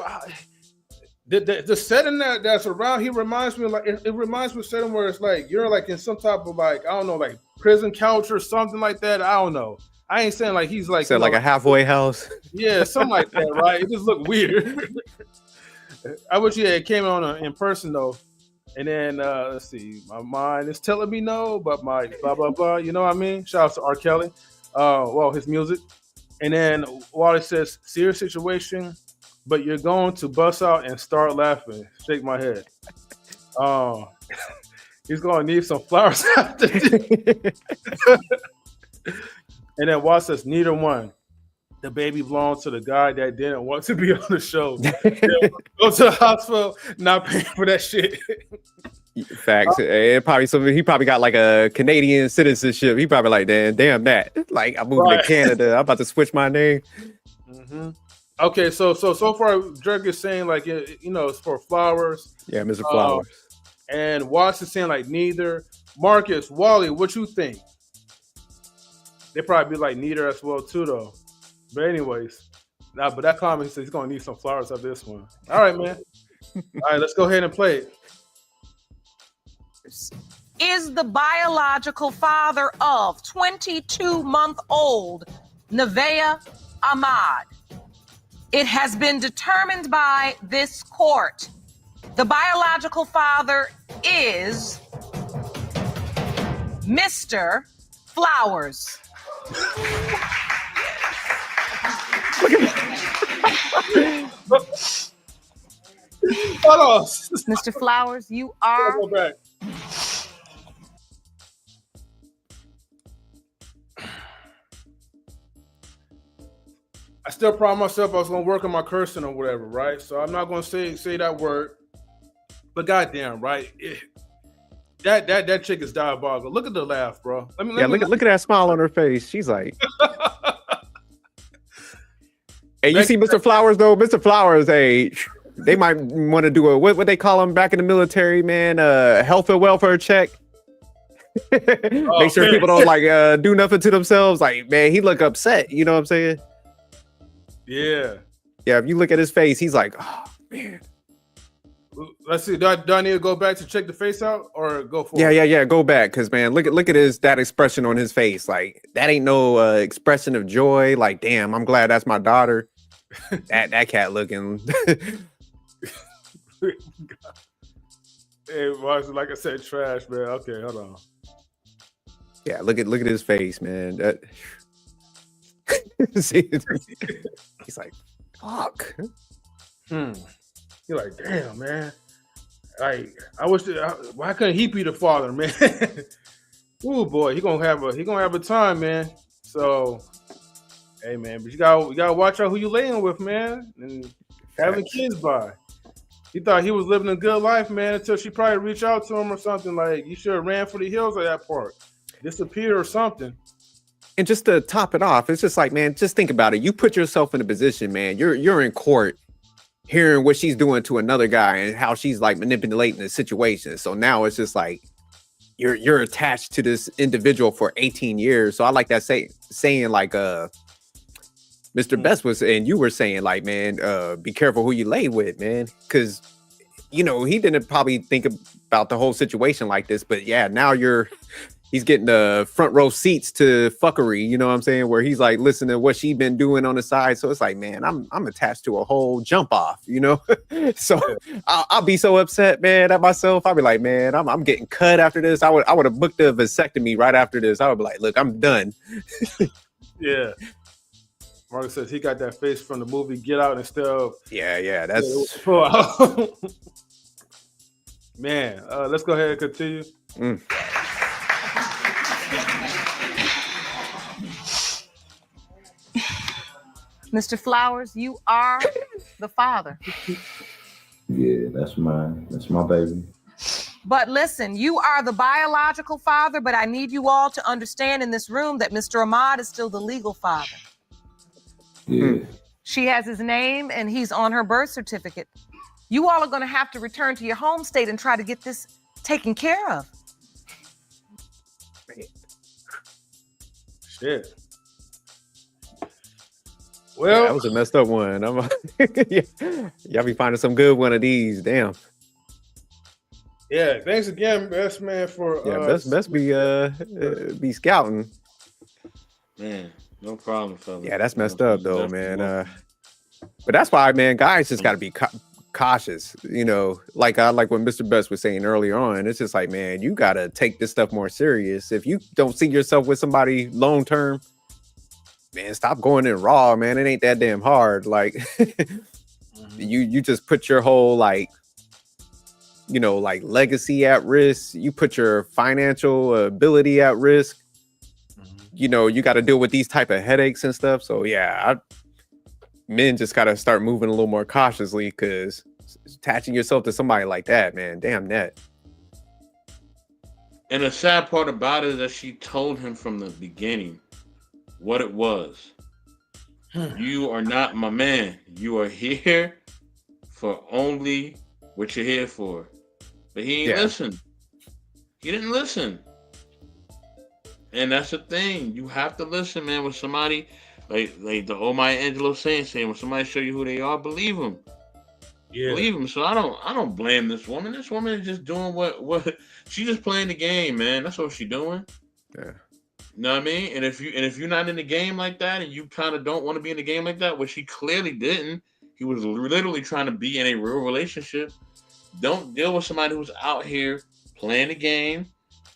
Speaker 1: The setting that's around, he reminds me like it reminds me of a setting where it's like you're like in some type of like, I don't know, like prison couch or something like that. I don't know. I ain't saying like he's like
Speaker 2: Said like a halfway house.
Speaker 1: Yeah, something like that, right? It just looked weird. I wish it came on in person though. And then let's see, my mind is telling me no, but my blah blah blah. You know what I mean? Shout out to R. Kelly. Well, his music. And then Wally says, serious situation, but you're going to bust out and start laughing. Shake my head. He's going to need some flowers after this. And then Wally says, neither one. The baby belongs to the guy that didn't want to be on the show. Go to the hospital, not paying for that shit.
Speaker 2: Facts. He probably got like a Canadian citizenship. He probably like, damn that. Like I'm moving to Canada. I'm about to switch my name.
Speaker 1: Mm-hmm. Okay, so far Drake is saying like it's for Flowers.
Speaker 2: Yeah, Mr. Flowers.
Speaker 1: And Watts is saying like neither. Marcus, Wally, what you think? They probably be like neither as well too though. But anyways, but that comment says he's gonna need some flowers of this one. All right, man. All right, let's go ahead and play it.
Speaker 4: Is the biological father of 22-month-old Nevaeh Ahmad. It has been determined by this court. The biological father is Mr. Flowers.
Speaker 1: Hold on.
Speaker 4: Mr. Flowers, you are
Speaker 1: Go back. I still promised myself I was gonna work on my cursing or whatever, right? So I'm not gonna say that word. But goddamn, right? That chick is diabolical. Look at the laugh, bro.
Speaker 2: Look at that smile on her face. She's like, hey, you see Mr. Flowers though? Mr. Flowers, hey, they might want to do a what they call them back in the military, man, health and welfare check. Make sure people don't like do nothing to themselves. Like, man, he look upset. You know what I'm saying?
Speaker 1: Yeah.
Speaker 2: Yeah. If you look at his face, he's like, oh man.
Speaker 1: Let's see. Do I need to go back to check the face out or go for it?
Speaker 2: Yeah. Go back, cause man, look at that expression on his face. Like that ain't no expression of joy. Like, damn, I'm glad that's my daughter. that cat looking.
Speaker 1: Hey, like I said, trash, man. Okay, hold on.
Speaker 2: Yeah, look at his face, man. See, he's like, Fuck.
Speaker 1: You're like, damn, man. Like, I wish why couldn't he be the father, man? Ooh, boy, he gonna have a time, man. So, hey, man, but you gotta watch out who you laying with, man, and having
Speaker 2: Facts.
Speaker 1: kids by. He thought he was living a good life, man, until she probably reached out to him or something. Like, you should have ran for the hills at that part, disappeared or something.
Speaker 2: And just to top it off, it's just like, man, just think about it. You put yourself in a position, man. You're in court, hearing what she's doing to another guy and how she's like manipulating the situation. So now it's just like you're attached to this individual for 18 years. So I like that saying like Mr. Best was, and you were saying like, man, be careful who you lay with, man, because you know he didn't probably think about the whole situation like this. But yeah, now he's getting the front row seats to fuckery, you know what I'm saying? Where he's like listening to what she's been doing on the side. So it's like, man, I'm attached to a whole jump off, you know? So I'll be so upset, man, at myself. I'll be like, man, I'm getting cut after this. I would have booked a vasectomy right after this. I would be like, look, I'm done.
Speaker 1: Yeah. Marcus says he got that face from the movie Get Out instead of
Speaker 2: That's
Speaker 1: man. Let's go ahead and continue.
Speaker 4: Mr. Flowers, you are the father.
Speaker 7: Yeah, that's my baby.
Speaker 4: But listen, you are the biological father, but I need you all to understand in this room that Mr. Ahmad is still the legal father.
Speaker 7: Yeah.
Speaker 4: She has his name and he's on her birth certificate. You all are going to have to return to your home state and try to get this taken care of.
Speaker 1: Shit. Well,
Speaker 2: that was a messed up one. Y'all be finding some good one of these. Damn.
Speaker 1: Yeah, thanks again, best man, for
Speaker 2: best be scouting.
Speaker 3: Man, no problem, fellas.
Speaker 2: Yeah, that's messed up though, man. But that's why, man, guys just got to be cautious. You know, like what Mr. Best was saying earlier on. It's just like, man, you got to take this stuff more serious. If you don't see yourself with somebody long term, man, stop going in raw, man. It ain't that damn hard. Like, you just put your whole like legacy at risk. You put your financial ability at risk. You know, you got to deal with these type of headaches and stuff. So yeah, men just got to start moving a little more cautiously, because attaching yourself to somebody like that, man, damn that.
Speaker 3: And the sad part about it is that she told him from the beginning what it was. You are not my man. You are here for only what you're here for. But he ain't listen. He didn't listen. And that's the thing. You have to listen, man. When somebody, like the old Maya Angelou saying, when somebody show you who they are, believe them. Yeah. Believe them. So I don't blame this woman. This woman is just doing what she's just playing the game, man. That's what she's doing.
Speaker 2: Yeah.
Speaker 3: You know what I mean? And if you're not in the game like that, and you kind of don't want to be in the game like that, which she clearly didn't, he was literally trying to be in a real relationship. Don't deal with somebody who's out here playing the game,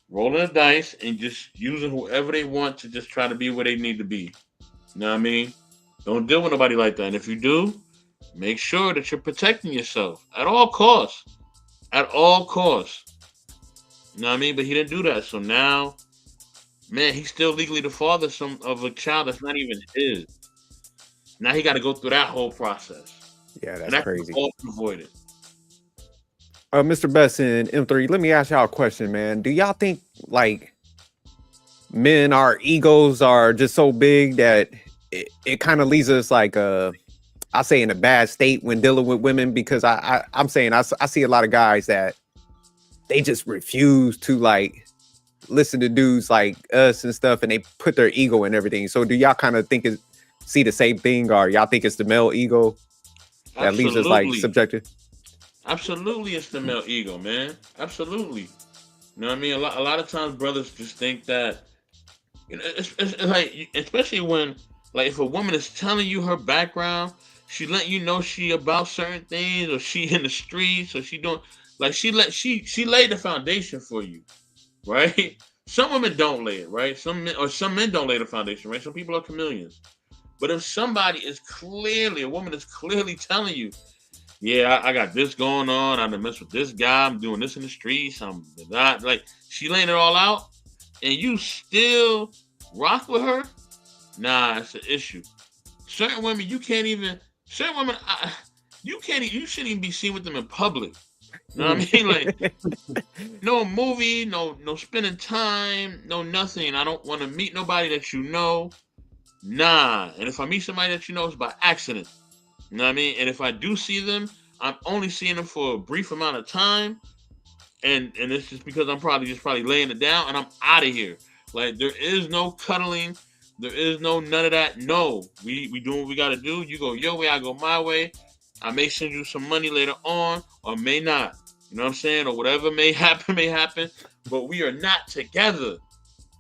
Speaker 3: rolling the dice, and just using whoever they want to just try to be where they need to be. You know what I mean? Don't deal with nobody like that. And if you do, make sure that you're protecting yourself at all costs. At all costs. You know what I mean? But he didn't do that. So now, man, he's still legally the father of a child that's not even his. Now he got to go through that whole process.
Speaker 2: Yeah, that's crazy.
Speaker 3: All avoided.
Speaker 2: Mr. Best in M3, let me ask y'all a question, man. Do y'all think like men, our egos are just so big that it kind of leaves us like I say in a bad state when dealing with women? Because I'm saying I see a lot of guys that they just refuse to like listen to dudes like us and stuff, and they put their ego in everything. So do y'all kind of see the same thing, or y'all think it's the male ego that leaves us like subjective?
Speaker 3: Absolutely, it's the male ego, man. Absolutely. You know what I mean? A lot of times brothers just think that, you know, it's like, especially when, like, if a woman is telling you her background, she letting you know she about certain things, or she in the streets, or she doing, like, she laid the foundation for you, right? Some women don't lay it, right? Some men don't lay the foundation, right? Some people are chameleons. But if somebody is clearly, a woman is clearly telling you, yeah, I got this going on, I done mess with this guy, I'm doing this in the streets, I'm not, like, she laying it all out, and you still rock with her, nah, it's an issue. Certain women, you can't even, certain women, you shouldn't even be seen with them in public. You know what I mean? Like, no movie, no spending time, no nothing. I don't want to meet nobody that you know. Nah. And if I meet somebody that you know, it's by accident. You know what I mean? And if I do see them, I'm only seeing them for a brief amount of time. And it's just because I'm probably laying it down and I'm out of here. Like, there is no cuddling. There is none of that. No. We do what we gotta do. You go your way, I go my way. I may send you some money later on, or may not. You know what I'm saying? Or whatever may happen. But we are not together.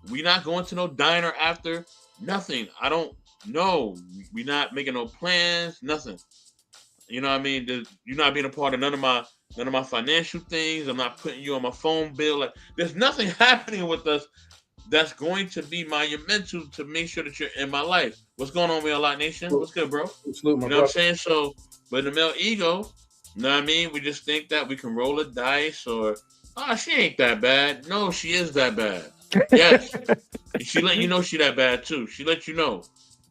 Speaker 3: We not going to no diner after. Nothing. I don't know. We not making no plans. Nothing. You know what I mean? You're not being a part of none of my financial things. I'm not putting you on my phone bill. Like, there's nothing happening with us that's going to be monumental to make sure that you're in my life. What's going on with Lot Nation? What's good, bro?
Speaker 1: Salute, my
Speaker 3: You know what I'm saying? So, but the male ego, you know what I mean? We just think that we can roll a dice or, she ain't that bad. No, she is that bad. Yes. And she let you know she that bad too. She let you know.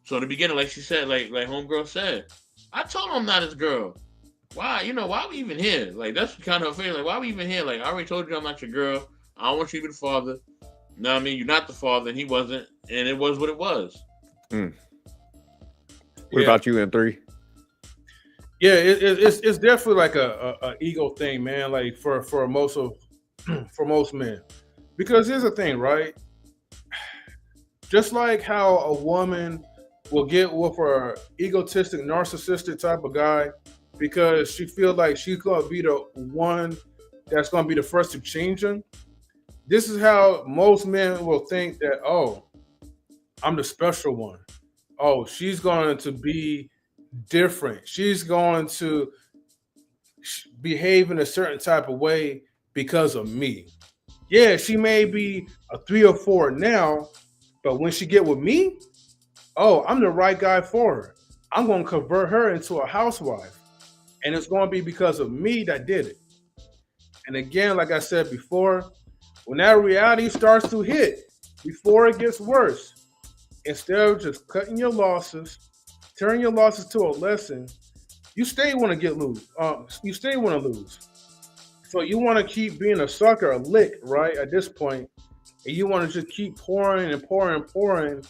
Speaker 3: So in the beginning, like she said, like homegirl said, I told him I'm not his girl. Why? Why are we even here? Like, that's kind of a feeling. Like, why are we even here? Like, I already told you I'm not your girl. I don't want you to be the father. You know what I mean? You're not the father, and he wasn't. And it was what it was.
Speaker 2: What about you, M3?
Speaker 1: Yeah, it's definitely like a ego thing, man. Like for most men, because here's the thing, right? Just like how a woman will get with her egotistic, narcissistic type of guy because she feels like she's gonna be the one that's gonna be the first to change him. This is how most men will think that, oh, I'm the special one. Oh, she's going to be different. She's going to behave in a certain type of way because of me. Yeah, she may be a 3 or 4 now, but when she get with me, oh, I'm the right guy for her. I'm going to convert her into a housewife. And it's going to be because of me that did it. And again, like I said before, when that reality starts to hit, before it gets worse, instead of just cutting your losses, turning your losses to a lesson, you stay want to get lose. You stay want to lose. So you want to keep being a sucker, a lick, right? At this point, and you want to just keep pouring and pouring and pouring.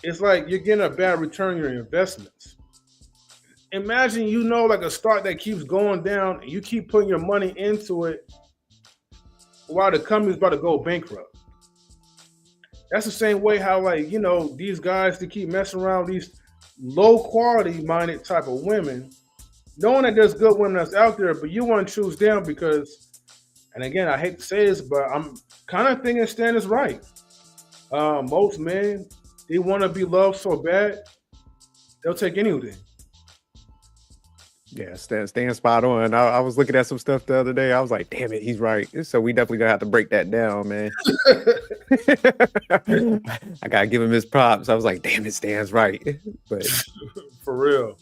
Speaker 1: It's like you're getting a bad return on your investments. Imagine like a stock that keeps going down, and you keep putting your money into it while the company's about to go bankrupt. That's the same way how, like, these guys, they keep messing around with these low quality minded type of women, knowing that there's good women that's out there, but you want to choose them because, and again, I hate to say this, but I'm kind of thinking Stan is right. Most men, they want to be loved so bad, they'll take anything.
Speaker 2: Yeah, Stan spot on. I was looking at some stuff the other day. I was like, damn it, he's right. So we definitely gonna have to break that down, man. I gotta give him his props. I was like, damn it, Stan's right. But
Speaker 1: for real,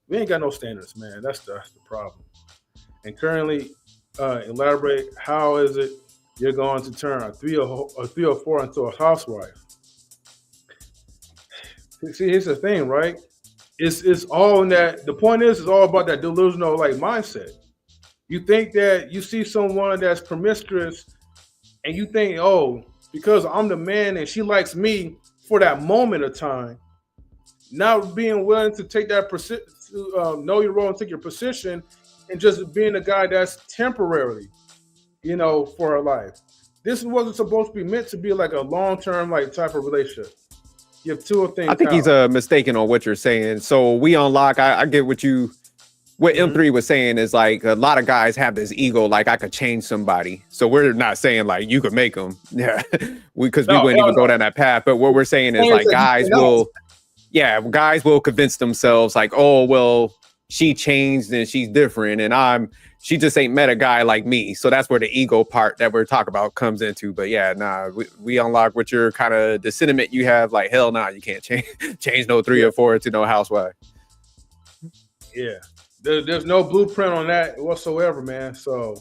Speaker 1: we ain't got no standards, man. That's the problem. And currently, elaborate, how is it you're going to turn a 3 or 4 into a housewife? See, here's the thing, right? It's all in that. The point is, it's all about that delusional mindset. You think that you see someone that's promiscuous, and you think, oh, because I'm the man and she likes me for that moment of time, not being willing to take that know your role and take your position, and just being a guy that's temporarily, for her life. This wasn't supposed to be meant to be like a long-term type of relationship. You have 2 things.
Speaker 2: I think he's mistaken on what you're saying. So we unlock. I get what M3 was saying is like a lot of guys have this ego, like I could change somebody. So we're not saying like you could make them. Yeah, because we wouldn't even go down that path. But what we're saying is like guys will convince themselves like, oh, well, she changed and she's different, and she just ain't met a guy like me. So that's where the ego part that we're talking about comes into. But yeah, nah, we unlock what your kind of the sentiment you have. Like, hell nah, you can't change no 3 or 4 to no housewife.
Speaker 1: Yeah, there's no blueprint on that whatsoever, man. So,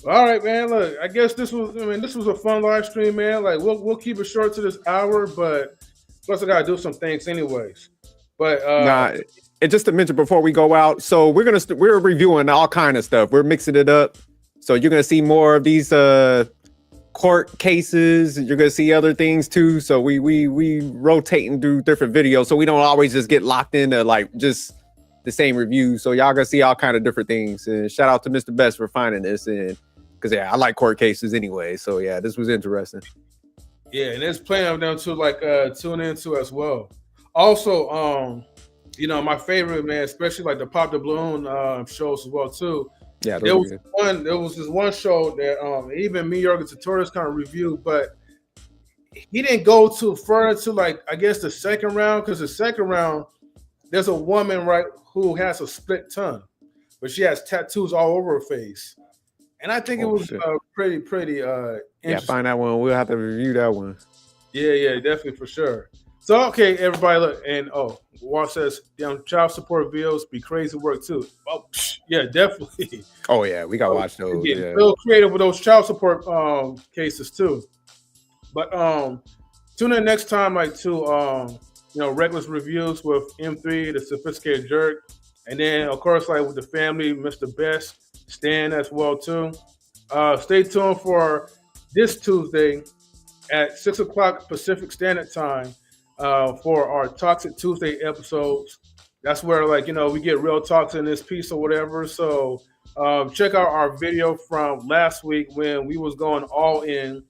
Speaker 1: all right, man. Look, I guess this was a fun live stream, man. Like, we'll keep it short to this hour, but plus I gotta do some things anyways. But
Speaker 2: Nah, and just to mention before we go out, so we're reviewing all kind of stuff. We're mixing it up, so you're gonna see more of these court cases. You're gonna see other things too. So we rotate and do different videos, so we don't always just get locked into like just the same review. So y'all gonna see all kind of different things. And shout out to Mr. Best for finding this, and because yeah, I like court cases anyway. So yeah, this was interesting.
Speaker 1: Yeah, and there's plenty of them to like tune into as well. Also, my favorite, man, especially like the Pop the Balloon shows as well too.
Speaker 2: Yeah,
Speaker 1: there was this one show that even me, Yorga Tutorials kind of reviewed, but he didn't go too further to like I guess the second round, because the second round there's a woman right who has a split tongue, but she has tattoos all over her face, and I think it was pretty interesting.
Speaker 2: Yeah, find that one. We'll have to review that one.
Speaker 1: Yeah, definitely for sure. So okay, everybody, look, and Walt says, child support bills be crazy work too. Oh, yeah, definitely.
Speaker 2: Oh yeah, we gotta watch those.
Speaker 1: Get
Speaker 2: yeah,
Speaker 1: real creative with those child support cases too. But tune in next time, like to Reckless Reviews with M3, the Sophisticated Jerk, and then of course like with the family, Mr. Best, Stan as well too. Stay tuned for this Tuesday at 6 o'clock Pacific Standard Time. For our Toxic Tuesday episodes. That's where we get real talks in this piece or whatever. So check out our video from last week when we was going all in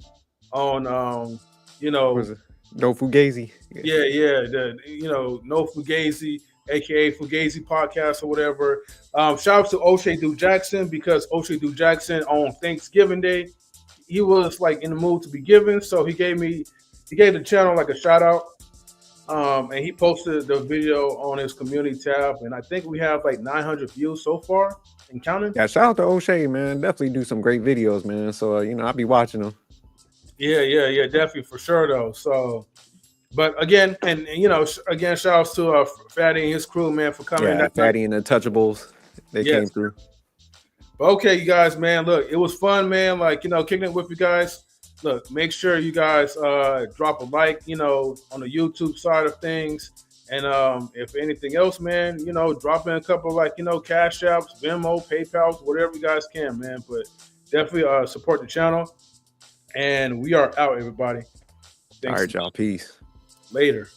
Speaker 1: on
Speaker 2: No Fugazi.
Speaker 1: No Fugazi, aka Fugazi podcast or whatever. Shout out to O'Shea Duke Jackson, because O'Shea Duke Jackson on Thanksgiving Day, he was like in the mood to be given, so he gave the channel like a shout out. And he posted the video on his community tab, and I think we have like 900 views so far and counting.
Speaker 2: Yeah, shout out to O'Shea, man. Definitely do some great videos, man. So I'll be watching them.
Speaker 1: Yeah, definitely for sure though. So, but again, and shout outs to Fatty and his crew, man, for coming.
Speaker 2: Yeah, Fatty and the Untouchables, they came through.
Speaker 1: But okay, you guys, man, look, it was fun, man. Like kicking it with you guys. Look, make sure you guys drop a like, on the YouTube side of things. And if anything else, man, drop in a couple Cash Apps, Venmo, PayPal, whatever you guys can, man. But definitely support the channel. And we are out, everybody.
Speaker 2: Thanks. All right, y'all. Peace.
Speaker 1: Later.